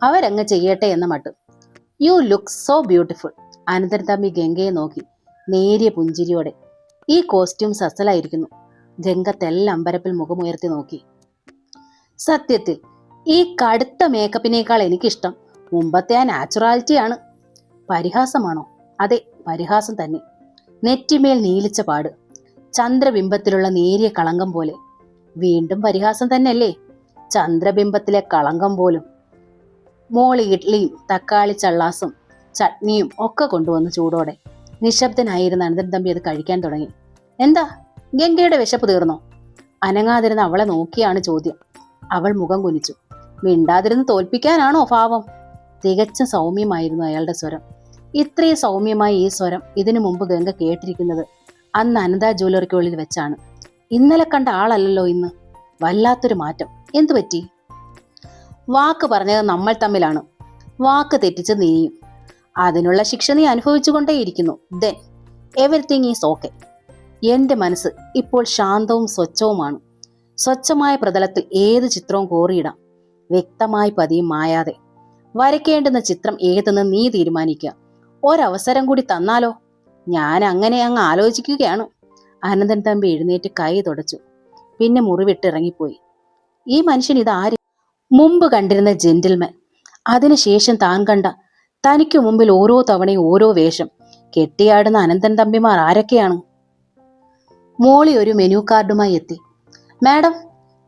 അവരങ്ങ് ചെയ്യട്ടെ എന്ന മട്ട്. You look so beautiful. Ananthan Thampi ഗംഗയെ നോക്കി നേരിയ പുഞ്ചിരിയോടെ. ഈ കോസ്റ്റ്യൂം അസലായിരിക്കുന്നു. ഗംഗ തെല്ലമ്പരപ്പിൽ മുഖമുയർത്തി നോക്കി. സത്യത്തിൽ ഈ കടുത്ത മേക്കപ്പിനേക്കാൾ എനിക്കിഷ്ടം മുമ്പത്തെ ആ നാച്ചുറാലിറ്റിയാണ്. പരിഹാസമാണോ? അതെ, പരിഹാസം തന്നെ. നെറ്റിമേൽ നീലിച്ച പാട്, ചന്ദ്രബിംബത്തിലുള്ള നേരിയ കളങ്കം പോലെ. വീണ്ടും പരിഹാസം തന്നെയല്ലേ? ചന്ദ്രബിംബത്തിലെ കളങ്കം പോലും. മോളി ഇഡ്ലിയും തക്കാളി ചള്ളാസും ചട്നിയും ഒക്കെ കൊണ്ടുവന്ന് ചൂടോടെ. നിശബ്ദനായിരുന്ന അനന്തൻ തമ്പി അത് കഴിക്കാൻ തുടങ്ങി. എന്താ, ഗംഗയുടെ വിശപ്പ് തീർന്നോ? അനങ്ങാതിരുന്ന അവളെ നോക്കിയാണ് ചോദ്യം. അവൾ മുഖം കുനിച്ചു. മിണ്ടാതിരുന്ന് തോൽപ്പിക്കാനാണോ ഭാവം? തികച്ചും സൗമ്യമായിരുന്നു അയാളുടെ സ്വരം. ഇത്രയും സൗമ്യമായ ഈ സ്വരം ഇതിനു മുമ്പ് ഗംഗ കേട്ടിരിക്കുന്നത് അന്ന് അനന്ത ജ്വല്ലറിക്കുള്ളിൽ വെച്ചാണ്. ഇന്നലെ കണ്ട ആളല്ലല്ലോ ഇന്ന്. വല്ലാത്തൊരു മാറ്റം. എന്തു പറ്റി? വാക്ക് പറഞ്ഞത് നമ്മൾ തമ്മിലാണ്. വാക്ക് തെറ്റിച്ച് നീയും. അതിനുള്ള ശിക്ഷ നീ അനുഭവിച്ചുകൊണ്ടേയിരിക്കുന്നു. Then everything is okay. എന്റെ മനസ്സ് ഇപ്പോൾ ശാന്തവും സ്വച്ഛവുമാണ്. സ്വച്ഛമായ പ്രതലത്തിൽ ഏത് ചിത്രവും കോറിയിടാം. വ്യക്തമായി പതിയും മായാതെ. വരയ്ക്കേണ്ടുന്ന ചിത്രം ഏതെന്ന് നീ തീരുമാനിക്കുക. ഒരവസരം കൂടി തന്നാലോ? ഞാൻ അങ്ങനെ അങ്ങ് ആലോചിക്കുകയാണ്. അനന്തൻ തമ്പി എഴുന്നേറ്റ് കൈ തുടച്ചു. പിന്നെ മുറിവിട്ടിറങ്ങിപ്പോയി. ഈ മനുഷ്യൻ ഇതാര്? മുമ്പ് കണ്ടിരുന്ന ജെന്റിൽമാൻ. അതിനുശേഷം താൻ കണ്ട, തനിക്കു മുമ്പിൽ ഓരോ തവണയും ഓരോ വേഷം കെട്ടിയാടുന്ന അനന്തൻ തമ്പിമാർ ആരൊക്കെയാണ്? മോളി ഒരു മെനു കാർഡുമായി എത്തി. മാഡം,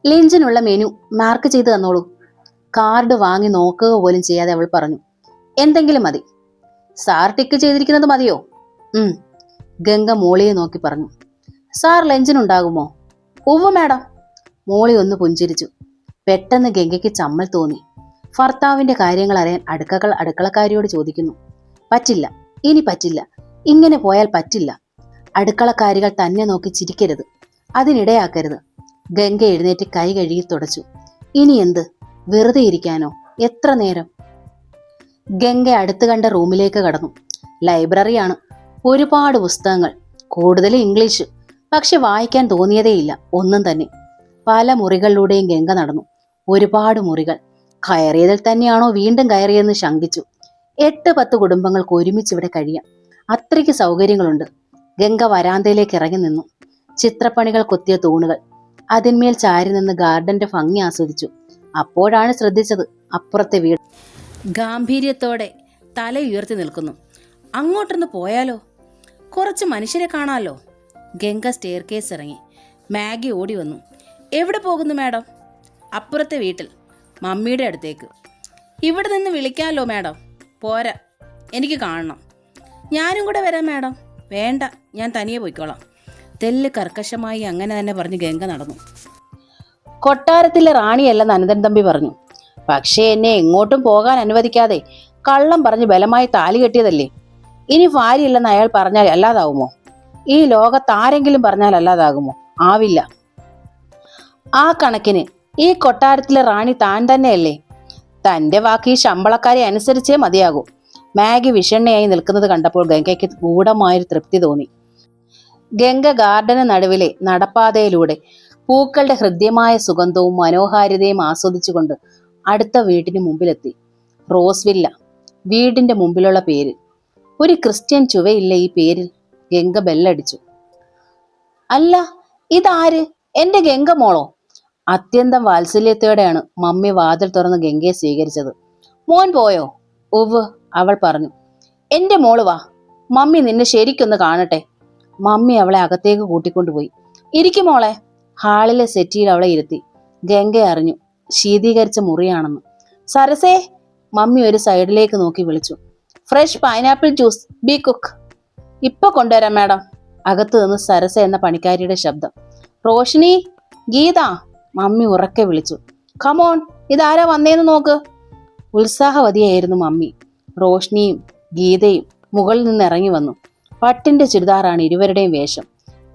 ലഞ്ചിനുള്ള മെനു മാർക്ക് ചെയ്ത് തന്നോളൂ. കാർഡ് വാങ്ങി നോക്കുക പോലും ചെയ്യാതെ അവൾ പറഞ്ഞു. എന്തെങ്കിലും മതി. സാർ ടിക്ക് ചെയ്തിരിക്കുന്നത് മതിയോ? ഗംഗ മോളിയെ നോക്കി പറഞ്ഞു. സാർ ലഞ്ചിനുണ്ടാകുമോ? ഉവ്വ് മാഡം. മോളി ഒന്ന് പുഞ്ചിരിച്ചു. പെട്ടെന്ന് ഗംഗയ്ക്ക് ചമ്മൽ തോന്നി. ഭർത്താവിന്റെ കാര്യങ്ങൾ അറിയാൻ അടുക്കളക്കാരിയോട് ചോദിക്കുന്നു. പറ്റില്ല, ഇനി പറ്റില്ല, ഇങ്ങനെ പോയാൽ പറ്റില്ല. അടുക്കളക്കാരികൾ തന്നെ നോക്കി ചിരിക്കരുത്, അതിനിടയാക്കരുത്. ഗംഗ എഴുന്നേറ്റ് കൈ കഴുകി തുടച്ചു. ഇനി എന്ത്, വെറുതെ ഇരിക്കാനോ? എത്ര നേരം? ഗംഗ അടുത്ത് കണ്ട റൂമിലേക്ക് കടന്നു. ലൈബ്രറിയാണ്, ഒരുപാട് പുസ്തകങ്ങൾ, കൂടുതൽ ഇംഗ്ലീഷ്. പക്ഷെ വായിക്കാൻ തോന്നിയതേയില്ല ഒന്നും തന്നെ. പല മുറികളിലൂടെയും ഗംഗ നടന്നു. ഒരുപാട് മുറികൾ. കയറിയതിൽ തന്നെയാണോ വീണ്ടും കയറിയെന്ന് ശങ്കിച്ചു. 8-10 കുടുംബങ്ങൾക്ക് ഒരുമിച്ച് ഇവിടെ കഴിയാം, അത്രയ്ക്ക് സൗകര്യങ്ങളുണ്ട്. ഗംഗ വരാന്തയിലേക്ക് ഇറങ്ങി നിന്നു. ചിത്രപ്പണികൾ കൊത്തിയ തൂണുകൾ, അതിന്മേൽ ചാരി നിന്ന് ഗാർഡന്റെ ഭംഗി ആസ്വദിച്ചു. അപ്പോഴാണ് ശ്രദ്ധിച്ചത്, അപ്പുറത്തെ വീട് ഗാംഭീര്യത്തോടെ തല ഉയർത്തി നിൽക്കുന്നു. അങ്ങോട്ടൊന്ന് പോയാലോ? കുറച്ച് മനുഷ്യരെ കാണാമല്ലോ. ഗംഗ സ്റ്റെയർ കേസ് ഇറങ്ങി. മാഗി ഓടി വന്നു. എവിടെ പോകുന്നു മാഡം? അപ്പുറത്തെ വീട്ടിൽ, മമ്മിയുടെ അടുത്തേക്ക്. ഇവിടെ നിന്ന് വിളിക്കാമല്ലോ മാഡം? പോരാ, എനിക്ക് കാണണം. ഞാനും കൂടെ വരാം മാഡം. വേണ്ട, ഞാൻ തനിയെ പോയിക്കോളാം. തെല്ല് കർക്കശമായി അങ്ങനെ തന്നെ പറഞ്ഞ് ഗംഗ നടന്നു. കൊട്ടാരത്തിലെ റാണിയല്ലെന്ന് അനന്തൻ തമ്പി പറഞ്ഞു. പക്ഷേ എന്നെ എങ്ങോട്ടും പോകാൻ അനുവദിക്കാതെ കള്ളം പറഞ്ഞ് ബലമായി താലി കെട്ടിയതല്ലേ. ഇനി ഭാര്യയില്ലെന്ന് അയാൾ പറഞ്ഞാൽ അല്ലാതാവുമോ? ഈ ലോകത്താരെങ്കിലും പറഞ്ഞാൽ അല്ലാതാകുമോ? ആവില്ല. ആ കണക്കിന് ഈ കൊട്ടാരത്തിലെ റാണി താൻ തന്നെയല്ലേ. തന്റെ വാക്ക് ഈ ശമ്പളക്കാരെ അനുസരിച്ചേ മതിയാകൂ. മാഗി വിഷണ്ണയായി നിൽക്കുന്നത് കണ്ടപ്പോൾ ഗംഗയ്ക്ക് ഗൂഢമായൊരു തൃപ്തി തോന്നി. ഗംഗ ഗാർഡന് നടുവിലെ നടപ്പാതയിലൂടെ പൂക്കളുടെ ഹൃദ്യമായ സുഗന്ധവും മനോഹാരിതയും ആസ്വദിച്ചുകൊണ്ട് അടുത്ത വീടിന് മുമ്പിലെത്തി. റോസ് വില്ല, വീടിന്റെ മുമ്പിലുള്ള പേര്. ഒരു ക്രിസ്ത്യൻ ചുവയില്ല ഈ പേരിൽ. ഗംഗ ബെല്ലടിച്ചു. അല്ല, ഇതാര്? എന്റെ ഗംഗ മോളോ? അത്യന്തം വാത്സല്യത്തോടെയാണ് മമ്മി വാതിൽ തുറന്ന് ഗംഗയെ സ്വീകരിച്ചത്. മോൻ പോയോ? ഉവ്, അവൾ പറഞ്ഞു. എന്റെ മോള് വാ, മമ്മി നിന്നെ ശരിക്കൊന്ന് കാണട്ടെ. മമ്മി അവളെ അകത്തേക്ക് കൂട്ടിക്കൊണ്ടുപോയി. ഇരിക്കും മോളെ. ഹാളിലെ സെറ്റിയിൽ അവളെ ഇരുത്തി. ഗംഗ അറിഞ്ഞു ശീതീകരിച്ച മുറിയാണെന്ന്. സരസേ, മമ്മി ഒരു സൈഡിലേക്ക് നോക്കി വിളിച്ചു. Fresh pineapple juice, B cook. ഇപ്പൊ കൊണ്ടുവരാം മാഡം. അകത്തു നിന്ന് സരസ എന്ന പണിക്കാരിയുടെ ശബ്ദം. റോഷിനി, ഗീത, മമ്മി ഉറക്കെ വിളിച്ചു. കമോൺ, ഇതാരാ വന്നേന്ന് നോക്ക്. ഉത്സാഹവതിയായിരുന്നു മമ്മി. റോഷ്നിയും ഗീതയും മുകളിൽ നിന്ന് ഇറങ്ങി വന്നു. പട്ടിന്റെ ചുരിദാറാണ് ഇരുവരുടെയും വേഷം.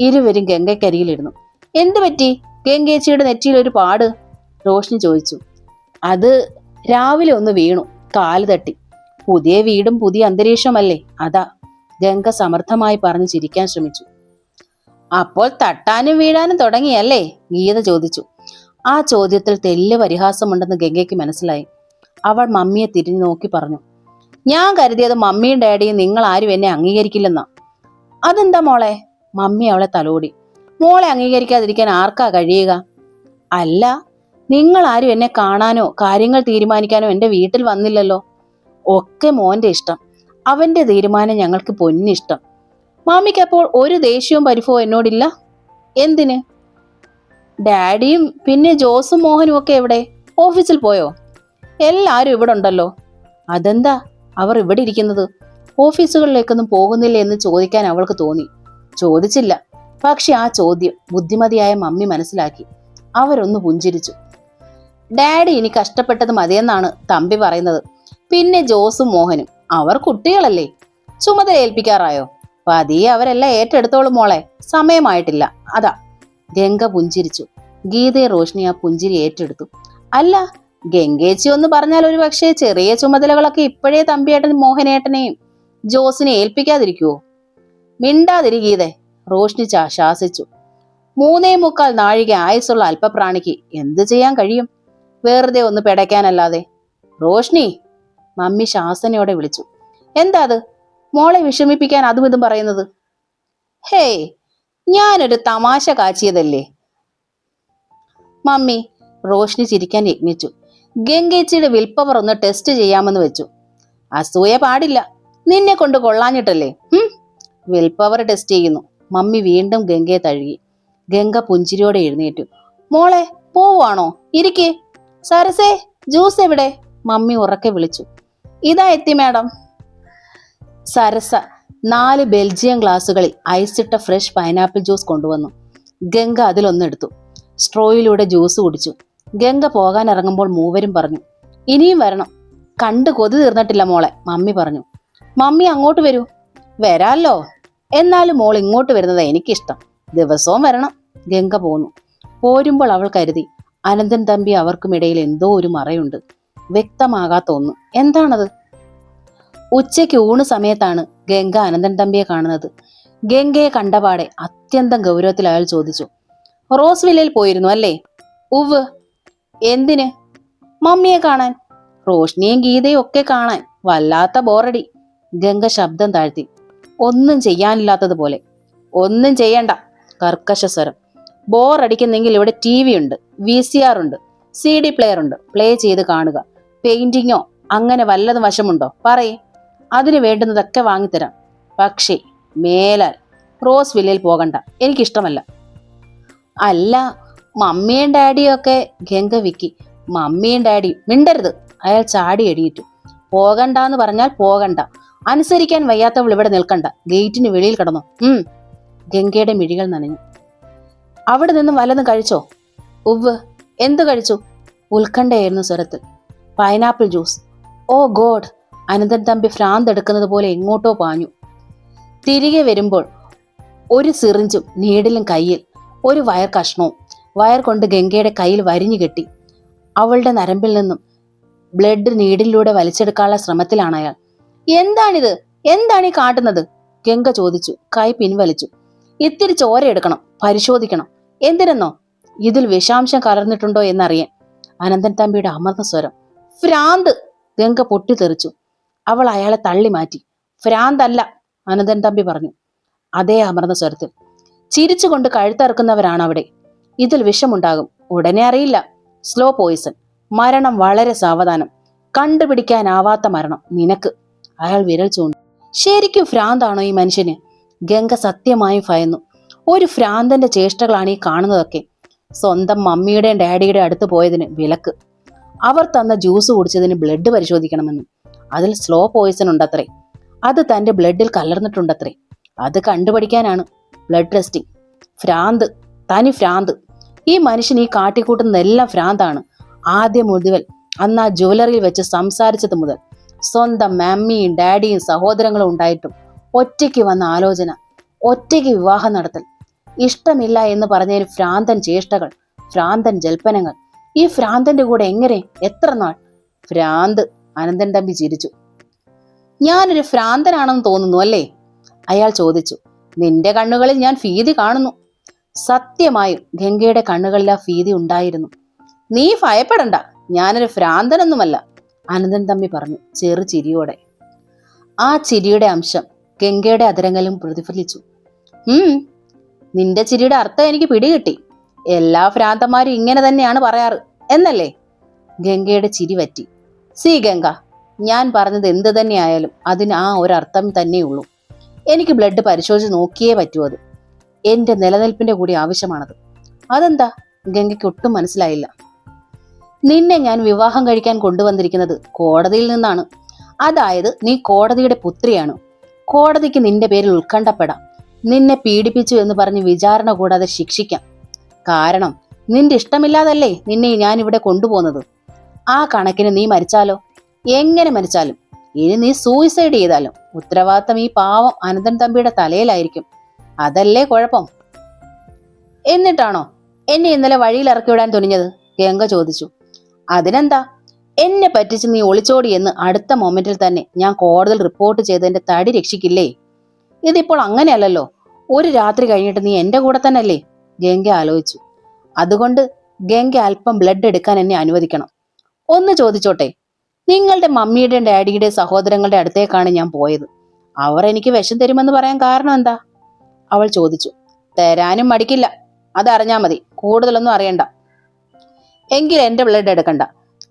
ഇരുവരും ഗംഗയ്ക്കരികിലിരുന്നു. എന്തു പറ്റി? ഗംഗേച്ചിയുടെ നെറ്റിയിൽ ഒരു പാട്, റോഷ്നി ചോദിച്ചു. അത് രാവിലെ ഒന്ന് വീണു, കാല് തട്ടി. പുതിയ വീടും പുതിയ അന്തരീക്ഷമല്ലേ, അതാ. ഗംഗ സമർത്ഥമായി പറഞ്ഞു ചിരിക്കാൻ ശ്രമിച്ചു. അപ്പോൾ തട്ടാനും വീഴാനും തുടങ്ങിയല്ലേ? ഗീത ചോദിച്ചു. ആ ചോദ്യത്തിൽ തെല്ല് പരിഹാസമുണ്ടെന്ന് ഗംഗയ്ക്ക് മനസ്സിലായി. അവൾ മമ്മിയെ തിരിഞ്ഞു നോക്കി പറഞ്ഞു. ഞാൻ കരുതിയത് മമ്മിയും ഡാഡിയും നിങ്ങൾ ആരും എന്നെ അംഗീകരിക്കില്ലെന്നാ. അതെന്താ മോളെ? മമ്മി അവളെ തലോടി. മോളെ അംഗീകരിക്കാതിരിക്കാൻ ആർക്കാ കഴിയുക? അല്ല, നിങ്ങൾ ആരും എന്നെ കാണാനോ കാര്യങ്ങൾ തീരുമാനിക്കാനോ എന്റെ വീട്ടിൽ വന്നില്ലല്ലോ. ഒക്കെ മോന്റെ ഇഷ്ടം, അവന്റെ തീരുമാനം ഞങ്ങൾക്ക് പൊന്നിഷ്ടം. മാമിക്കപ്പോൾ ഒരു ദേഷ്യവും പരിഭവവും എന്നോടില്ല. എന്തിന്? ഡാഡിയും പിന്നെ ജോസും മോഹനും ഒക്കെ എവിടെ? ഓഫീസിൽ പോയോ? എല്ലാരും ഇവിടെ ഉണ്ടല്ലോ. അതെന്താ അവർ ഇവിടെ ഇരിക്കുന്നത്? ഓഫീസുകളിലേക്കൊന്നും പോകുന്നില്ല എന്ന് ചോദിക്കാൻ അവൾക്ക് തോന്നി. ചോദിച്ചില്ല. പക്ഷെ ആ ചോദ്യം ബുദ്ധിമതിയായ മമ്മി മനസ്സിലാക്കി. അവരൊന്ന് പുഞ്ചിരിച്ചു. ഡാഡി ഇനി കഷ്ടപ്പെട്ടത് മതിയെന്നാണ് തമ്പി പറയുന്നത്. പിന്നെ ജോസും മോഹനും, അവർ കുട്ടികളല്ലേ. ചുമതല ഏൽപ്പിക്കാറായോ? പതിയെ അവരെല്ലാം ഏറ്റെടുത്തോളും മോളെ, സമയമായിട്ടില്ല, അതാ. ഗംഗ പുഞ്ചിരിച്ചു. ഗീതയെ റോഷ്നി ആ പുഞ്ചിരി ഏറ്റെടുത്തു. അല്ല, ഗംഗേച്ചി ഒന്ന് പറഞ്ഞാൽ ഒരു പക്ഷേ ചെറിയ ചുമതലകളൊക്കെ ഇപ്പോഴേ തമ്പിയേട്ടൻ മോഹനേട്ടനെയും ജോസിനെ ഏൽപ്പിക്കാതിരിക്കുവോ? മിണ്ടാതിരി ഗീതെ, റോഷ്നി ശാസിച്ചു. 3.25 നാഴിക ആയുസുള്ള അല്പപ്രാണിക്ക് എന്ത് ചെയ്യാൻ കഴിയും? വെറുതെ ഒന്ന് പെടയ്ക്കാനല്ലാതെ. റോഷ്നി, മമ്മി ശാസനയോടെ വിളിച്ചു. എന്താ അത്? മോളെ വിഷമിപ്പിക്കാൻ അതും ഇതും പറയുന്നത്? ഹേയ്, ഞാനൊരു തമാശ കാച്ചിയതല്ലേ മമ്മി. റോഷ്നി ചിരിക്കാൻ യത്നിച്ചു. ഗംഗേച്ചിയുടെ വിൽപ്പവർ ഒന്ന് ടെസ്റ്റ് ചെയ്യാമെന്ന് വെച്ചു. അസൂയ പാടില്ല, നിന്നെ കൊണ്ട് കൊള്ളാഞ്ഞിട്ടല്ലേ. വിൽപ്പവർ ടെസ്റ്റ് ചെയ്യുന്നു. മമ്മി വീണ്ടും ഗംഗയെ തഴുകി. ഗംഗ പുഞ്ചിരിയോടെ എഴുന്നേറ്റു. മോളെ പോവാണോ? ഇരിക്കേ. സരസേ, ജ്യൂസ് എവിടെ? മമ്മി ഉറക്കെ വിളിച്ചു. ഇതാ എത്തി മാഡം. സരസ 4 ബെൽജിയം ഗ്ലാസുകളിൽ ഐസിട്ട ഫ്രഷ് പൈനാപ്പിൾ ജ്യൂസ് കൊണ്ടുവന്നു. ഗംഗ അതിലൊന്നെടുത്തു. സ്ട്രോയിലൂടെ ജ്യൂസ് കുടിച്ചു. ഗംഗ പോകാൻ ഇറങ്ങുമ്പോൾ മൂവരും പറഞ്ഞു, ഇനിയും വരണം. കണ്ട് കൊതി തീർന്നിട്ടില്ല മോളെ, മമ്മി പറഞ്ഞു. മമ്മി അങ്ങോട്ട് വരൂ. വരാല്ലോ. എന്നാലും മോൾ ഇങ്ങോട്ട് വരുന്നത് എനിക്കിഷ്ടം. ദിവസവും വരണം. ഗംഗ പോന്നു. പോരുമ്പോൾ അവൾ കരുതി, അനന്തൻ തമ്പി അവർക്കുമിടയിൽ എന്തോ ഒരു മറയുണ്ട്. വ്യക്തമാകാത്ത ഒന്ന്. എന്താണത്? ഉച്ചയ്ക്ക് ഊണ് സമയത്താണ് ഗംഗ അനന്തൻ തമ്പിയെ കാണുന്നത്. ഗംഗയെ കണ്ടപാടെ അത്യന്തം ഗൗരവത്തിൽ അയാൾ ചോദിച്ചു, റോസ് വില്ലയിൽ പോയിരുന്നു അല്ലേ? ഉവ്. എന്തിന്? മമ്മിയെ കാണാൻ. റോഷ്നിയും ഗീതയും ഒക്കെ കാണാൻ. വല്ലാത്ത ബോറടി. ഗംഗ ശബ്ദം താഴ്ത്തി. ഒന്നും ചെയ്യാനില്ലാത്തതുപോലെ. ഒന്നും ചെയ്യണ്ട. കർക്കശ സ്വരം. ബോറടിക്കുന്നെങ്കിൽ ഇവിടെ TV ഉണ്ട്, VCR ഉണ്ട്, CD പ്ലെയർ ഉണ്ട്. പ്ലേ ചെയ്ത് കാണുക. പെയിന്റിങ്ങോ അങ്ങനെ വല്ലതും വശമുണ്ടോ പറയേ. അതിന് വേണ്ടുന്നതൊക്കെ വാങ്ങിത്തരാം. പക്ഷേ മേലാൽ റോസ് വില്ലയിൽ പോകണ്ട. എനിക്കിഷ്ടമല്ല. അല്ല, മമ്മിയും ഡാഡിയും ഒക്കെ. ഗംഗ വിക്കി. മമ്മിയും ഡാഡിയും മിണ്ടരുത്. അയാൾ ചാടി എടിയിട്ടു. പോകണ്ടെന്ന് പറഞ്ഞാൽ പോകണ്ട. അനുസരിക്കാൻ വയ്യാത്തവൾ ഇവിടെ നിൽക്കണ്ട. ഗേറ്റിന് വെളിയിൽ കിടന്നോ. ഗംഗയുടെ മിഴികൾ നനഞ്ഞു. അവിടെ നിന്നും വല്ലതും കഴിച്ചോ? ഉവ്. എന്തു കഴിച്ചു? ഉത്കണ്ഠയായിരുന്നു സ്വരത്തിൽ. Pineapple juice. Oh god. Ananthan Thampi ഭ്രാന്ത് എടുക്കുന്നത് പോലെ എങ്ങോട്ടോ പാഞ്ഞു. തിരികെ വരുമ്പോൾ ഒരു സിറിഞ്ചും നീഡിലും കയ്യിൽ, ഒരു വയർ കഷ്ണവും. വയർ കൊണ്ട് ഗംഗയുടെ കയ്യിൽ വരിഞ്ഞു കെട്ടി. അവളുടെ നരമ്പിൽ നിന്നും ബ്ലഡ് നീഡിലൂടെ വലിച്ചെടുക്കാനുള്ള ശ്രമത്തിലാണ് അയാൾ. എന്താണിത്? എന്താണ് ഈ കാട്ടുന്നത്? ഗംഗ ചോദിച്ചു. കൈ പിൻവലിച്ചു. ഇത്തിരി ചോര എടുക്കണം, പരിശോധിക്കണം. എന്തിനെന്നോ? ഇതിൽ വിഷാംശം കലർന്നിട്ടുണ്ടോ എന്നറിയാൻ. അനന്തൻ തമ്പിയുടെ അമർന്ന സ്വരം. ഭ്രാന്ത്. ഗംഗ പൊട്ടിത്തെറിച്ചു. അവൾ അയാളെ തള്ളി മാറ്റി. ഭ്രാന്തല്ല, അനന്തൻ തമ്പി പറഞ്ഞു അതേ അമർന്ന സ്വരത്തിൽ. ചിരിച്ചുകൊണ്ട് കഴുത്തറക്കുന്നവരാണ് അവിടെ. ഇതിൽ വിഷമുണ്ടാകും. ഉടനെ അറിയില്ല. Slow Poisson. മരണം വളരെ സാവധാനം. കണ്ടുപിടിക്കാനാവാത്ത മരണം. നിനക്ക്. അയാൾ വിരൽ ചൂണ്ടി. ശരിക്കും ഭ്രാന്താണോ ഈ മനുഷ്യന്? ഗംഗ സത്യമായും ഭയന്നു. ഒരു ഭ്രാന്തന്റെ ചേഷ്ടകളാണ് ഈ കാണുന്നതൊക്കെ. സ്വന്തം മമ്മിയുടെയും ഡാഡിയുടെ അടുത്ത് പോയതിന് വിലക്ക്. അവർ തന്ന ജ്യൂസ് കുടിച്ചതിന് ബ്ലഡ് പരിശോധിക്കണമെന്നും അതിൽ സ്ലോ പോയിസൺ ഉണ്ടത്രേ. അത് തന്റെ ബ്ലഡിൽ കലർന്നിട്ടുണ്ടത്രേ. അത് കണ്ടുപിടിക്കാനാണ് ബ്ലഡ് ടെസ്റ്റിംഗ്. ഭ്രാന്ത്, തനി ഭ്രാന്ത്. ഈ മനുഷ്യൻ ഈ കാട്ടിക്കൂട്ടുന്നതെല്ലാം ഭ്രാന്താണ്. ആദ്യം മുതൽ അന്ന് ആ ജുവലറിയിൽ വെച്ച് സംസാരിച്ചത് മുതൽ സ്വന്തം മമ്മിയും ഡാഡിയും സഹോദരങ്ങളും ഉണ്ടായിട്ടും ഒറ്റയ്ക്ക് വന്ന ആലോചന, ഒറ്റയ്ക്ക് വിവാഹം നടത്തൽ, ഇഷ്ടമില്ല എന്ന് പറഞ്ഞതിന് ഭ്രാന്തൻ ചേഷ്ടകൾ, ഭ്രാന്തൻ ജൽപ്പനങ്ങൾ. ഈ ഭ്രാന്തന്റെ കൂടെ എങ്ങനെ, എത്ര നാൾ? ഭ്രാന്ത്. അനന്തൻ തമ്പി ചിരിച്ചു. ഞാനൊരു ഭ്രാന്തനാണെന്ന് തോന്നുന്നു അല്ലേ? അയാൾ ചോദിച്ചു. നിന്റെ കണ്ണുകളിൽ ഞാൻ ഭീതി കാണുന്നു. സത്യമായും ഗംഗയുടെ കണ്ണുകളിൽ ആ ഭീതി ഉണ്ടായിരുന്നു. നീ ഭയപ്പെടണ്ട, ഞാനൊരു ഭ്രാന്തനൊന്നുമല്ല, അനന്തൻ തമ്പി പറഞ്ഞു ചെറു ചിരിയോടെ. ആ ചിരിയുടെ അംശം ഗംഗയുടെ അതരങ്ങളിലും പ്രതിഫലിച്ചു. നിന്റെ ചിരിയുടെ അർത്ഥം എനിക്ക് പിടികിട്ടി. എല്ലാ ഭ്രാന്തന്മാരും ഇങ്ങനെ തന്നെയാണ് പറയാറ് എന്നല്ലേ? ഗംഗയുടെ ചിരി വറ്റി. സി ഗംഗ, ഞാൻ പറഞ്ഞത് എന്ത് തന്നെയായാലും അതിന് ആ ഒരർത്ഥം തന്നെയുള്ളൂ. എനിക്ക് ബ്ലഡ് പരിശോധിച്ച് നോക്കിയേ പറ്റൂ. അത് എന്റെ നിലനിൽപ്പിന്റെ കൂടി ആവശ്യമാണത്. അതെന്താ? ഗംഗയ്ക്ക് ഒട്ടും മനസ്സിലായില്ല. നിന്നെ ഞാൻ വിവാഹം കഴിക്കാൻ കൊണ്ടുവന്നിരിക്കുന്നത് കോടതിയിൽ നിന്നാണ്. അതായത് നീ കോടതിയുടെ പുത്രിയാണ്. കോടതിക്ക് നിന്റെ പേരിൽ ഉത്കണ്ഠപ്പെടാം. നിന്നെ പീഡിപ്പിച്ചു എന്ന് പറഞ്ഞ് വിചാരണ കൂടാതെ ശിക്ഷിക്കാം. കാരണം നിന്റെ ഇഷ്ടമില്ലാതല്ലേ നിന്നെ ഞാൻ ഇവിടെ കൊണ്ടുപോകുന്നത്. ആ കണക്കിന് നീ മരിച്ചാലോ? എങ്ങനെ മരിച്ചാലും, ഇനി നീ സൂയിസൈഡ് ചെയ്താലും ഉത്തരവാദിത്തം ഈ പാവം അനന്തൻ തമ്പിയുടെ തലയിലായിരിക്കും. അതല്ലേ കുഴപ്പം. എന്നിട്ടാണോ എന്നെ ഇന്നലെ വഴിയിൽ ഇറക്കി വിടാൻ തുനിഞ്ഞത്? ഗംഗ ചോദിച്ചു. അതിനെന്താ? എന്നെ പറ്റിച്ച് നീ ഒളിച്ചോടി എന്ന് അടുത്ത മൊമെന്റിൽ തന്നെ ഞാൻ കോടതിയിൽ റിപ്പോർട്ട് ചെയ്തതിന്റെ തടി രക്ഷിക്കില്ലേ? ഇതിപ്പോൾ അങ്ങനെയല്ലല്ലോ. ഒരു രാത്രി കഴിഞ്ഞിട്ട് നീ എന്റെ കൂടെ തന്നെ അല്ലേ? ഗംഗ ആലോചിച്ചു. അതുകൊണ്ട് ഗംഗ അല്പം ബ്ലഡ് എടുക്കാൻ എന്നെ അനുവദിക്കണം. ഒന്ന് ചോദിച്ചോട്ടെ, നിങ്ങളുടെ മമ്മിയുടെയും ഡാഡിയുടെയും സഹോദരങ്ങളുടെ അടുത്തേക്കാണ് ഞാൻ പോയത്. അവർ എനിക്ക് വിഷം തരുമെന്ന് പറയാൻ കാരണം എന്താ? അവൾ ചോദിച്ചു. തരാനും മടിക്കില്ല, അതറിഞ്ഞാ മതി. കൂടുതലൊന്നും അറിയണ്ട. എങ്കിൽ എന്റെ ബ്ലഡ് എടുക്കണ്ട.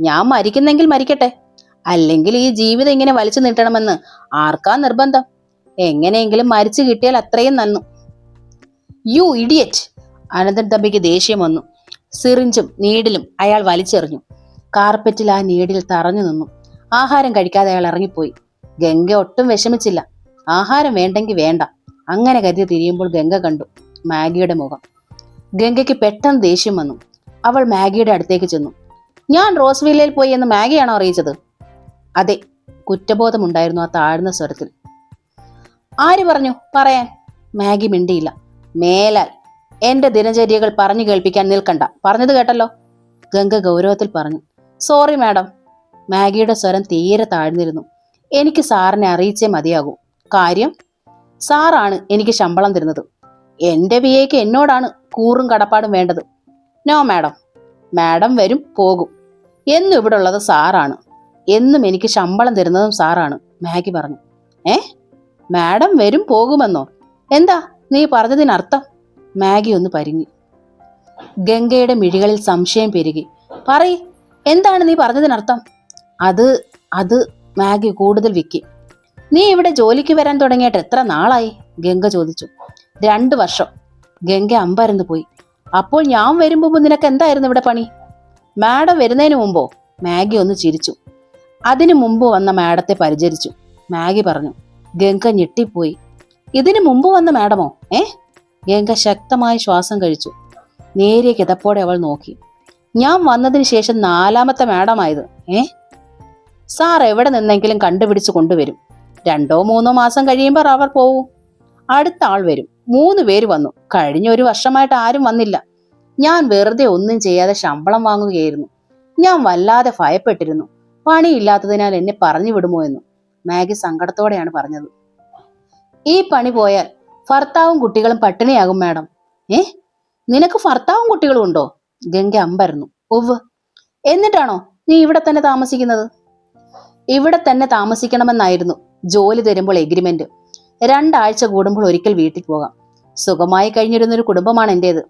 ഞാൻ മരിക്കുന്നെങ്കിൽ മരിക്കട്ടെ. അല്ലെങ്കിൽ ഈ ജീവിതം ഇങ്ങനെ വലിച്ചു നീട്ടണമെന്ന് ആർക്കാ നിർബന്ധം? എങ്ങനെയെങ്കിലും മരിച്ചു കിട്ടിയാൽ അത്രയും നന്നു. You idiot! അനന്തൻ തമ്പിക്ക് ദേഷ്യം വന്നു. സിറിഞ്ചും നീഡിലും അയാൾ വലിച്ചെറിഞ്ഞു. കാർപ്പറ്റിൽ ആ നീഡിൽ തറഞ്ഞു നിന്നു. ആഹാരം കഴിക്കാതെ അയാൾ ഇറങ്ങിപ്പോയി. ഗംഗ ഒട്ടും വിഷമിച്ചില്ല. ആഹാരം വേണ്ടെങ്കിൽ വേണ്ട, അങ്ങനെ കരുതി തിരിയുമ്പോൾ ഗംഗ കണ്ടു മാഗിയുടെ മുഖം. ഗംഗയ്ക്ക് പെട്ടെന്ന് ദേഷ്യം വന്നു. അവൾ മാഗിയുടെ അടുത്തേക്ക് ചെന്നു. ഞാൻ റോസ് വില്ലയിൽ പോയി എന്ന് മാഗിയാണോ അറിയിച്ചത്? അതെ, കുറ്റബോധമുണ്ടായിരുന്നു ആ താഴ്ന്ന സ്വരത്തിൽ. ആര് പറഞ്ഞു പറയാൻ? മാഗി മിണ്ടിയില്ല. മേലാൽ എന്റെ ദിനചര്യകൾ പറഞ്ഞു കേൾപ്പിക്കാൻ നിൽക്കണ്ട, പറഞ്ഞത് കേട്ടല്ലോ, ഗംഗ ഗൗരവത്തിൽ പറഞ്ഞു. Sorry madam. മാഗിയുടെ സ്വരം തീരെ താഴ്ന്നിരുന്നു. എനിക്ക് സാറിനെ അറിയിച്ചേ മതിയാകൂ. കാര്യം? സാറാണ് എനിക്ക് ശമ്പളം തരുന്നത്. എന്റെ വിയയ്ക്ക് എന്നോടാണ് കൂറും കടപ്പാടും വേണ്ടത്. No madam. മാഡം വരും പോകും, എന്നും ഇവിടെ ഉള്ളത് സാറാണ്. എന്നും എനിക്ക് ശമ്പളം തരുന്നതും സാറാണ്, മാഗി പറഞ്ഞു. മാഡം വരും പോകുമെന്നോ? എന്താ നീ പറഞ്ഞതിനർത്ഥം? മാഗി ഒന്ന് പരിങ്ങി. ഗംഗയുടെ മിഴികളിൽ സംശയം പെരുകി. പറയ്, എന്താണ് നീ പറഞ്ഞതിനർത്ഥം? അത് മാഗി കൂടുതൽ വിക്കി. നീ ഇവിടെ ജോലിക്ക് വരാൻ തുടങ്ങിയിട്ട് എത്ര നാളായി? ഗംഗ ചോദിച്ചു. 2 വർഷം. ഗംഗ അമ്പരന്ന് പോയി. അപ്പോൾ ഞാൻ വരും മുമ്പ് നിനക്ക് എന്തായിരുന്നു ഇവിടെ പണി? മാഡം വരുന്നതിന് മുമ്പോ? മാഗി ഒന്ന് ചിരിച്ചു. അതിനു മുമ്പ് വന്ന മാഡത്തെ പരിചരിച്ചു, മാഗി പറഞ്ഞു. ഗംഗ ഞെട്ടിപ്പോയി. ഇതിനു മുമ്പ് വന്ന മാഡമോ? ഗംഗ ശക്തമായി ശ്വാസം കഴിച്ചു. നേരിയ കിതപ്പോടെ അവൾ നോക്കി. ഞാൻ വന്നതിന് ശേഷം 4ാമത്തെ മാഡമായത്. സാർ എവിടെ നിന്നെങ്കിലും കണ്ടുപിടിച്ച് കൊണ്ടുവരും. 2-3 മാസം കഴിയുമ്പോൾ അവർ പോവും. അടുത്ത ആൾ വരും. 3 പേര് വന്നു. കഴിഞ്ഞ 1 വർഷമായിട്ട് ആരും വന്നില്ല. ഞാൻ വെറുതെ ഒന്നും ചെയ്യാതെ ശമ്പളം വാങ്ങുകയായിരുന്നു. ഞാൻ വല്ലാതെ ഭയപ്പെട്ടിരുന്നു, പണിയില്ലാത്തതിനാൽ എന്നെ പറഞ്ഞു വിടുമോ എന്ന്. മാഗി സങ്കടത്തോടെയാണ് പറഞ്ഞത്. ഈ പണി പോയാൽ ഭർത്താവും കുട്ടികളും പട്ടിണിയാകും മാഡം. നിനക്ക് ഭർത്താവും കുട്ടികളും ഉണ്ടോ? ഗംഗ അമ്പരന്നു. ഒവ്. എന്നിട്ടാണോ നീ ഇവിടെ തന്നെ താമസിക്കുന്നത്? ഇവിടെ തന്നെ താമസിക്കണമെന്നായിരുന്നു ജോലി തരുമ്പോൾ എഗ്രിമെന്റ്. 2 ആഴ്ച കൂടുമ്പോൾ ഒരിക്കൽ വീട്ടിൽ പോകാം. സുഖമായി കഴിഞ്ഞിരുന്നൊരു കുടുംബമാണ് എന്റേത്.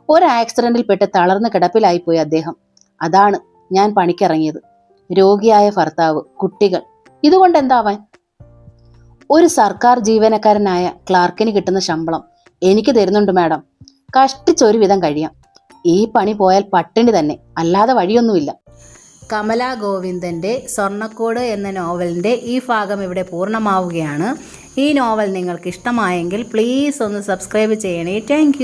ഒരു ആക്സിഡന്റിൽ പെട്ട് തളർന്ന് കിടപ്പിലായിപ്പോയി അദ്ദേഹം. അതാണ് ഞാൻ പണിക്കിറങ്ങിയത്. രോഗിയായ ഭർത്താവ്, കുട്ടികൾ, ഇതുകൊണ്ട് എന്താവാൻ? ഒരു സർക്കാർ ജീവനക്കാരനായ ക്ലാർക്കിന് കിട്ടുന്ന ശമ്പളം എനിക്ക് തരുന്നുണ്ട് മാഡം. കഷ്ടിച്ചൊരു വിധം കഴിയാം. ഈ പണി പോയാൽ പട്ടിണി തന്നെ, അല്ലാതെ വഴിയൊന്നുമില്ല. കമല ഗോവിന്ദൻ്റെ സ്വർണ്ണക്കോട് എന്ന നോവലിൻ്റെ ഈ ഭാഗം ഇവിടെ പൂർണ്ണമാവുകയാണ്. ഈ നോവൽ നിങ്ങൾക്ക് ഇഷ്ടമായെങ്കിൽ പ്ലീസ് ഒന്ന് സബ്സ്ക്രൈബ് ചെയ്യണേ. താങ്ക്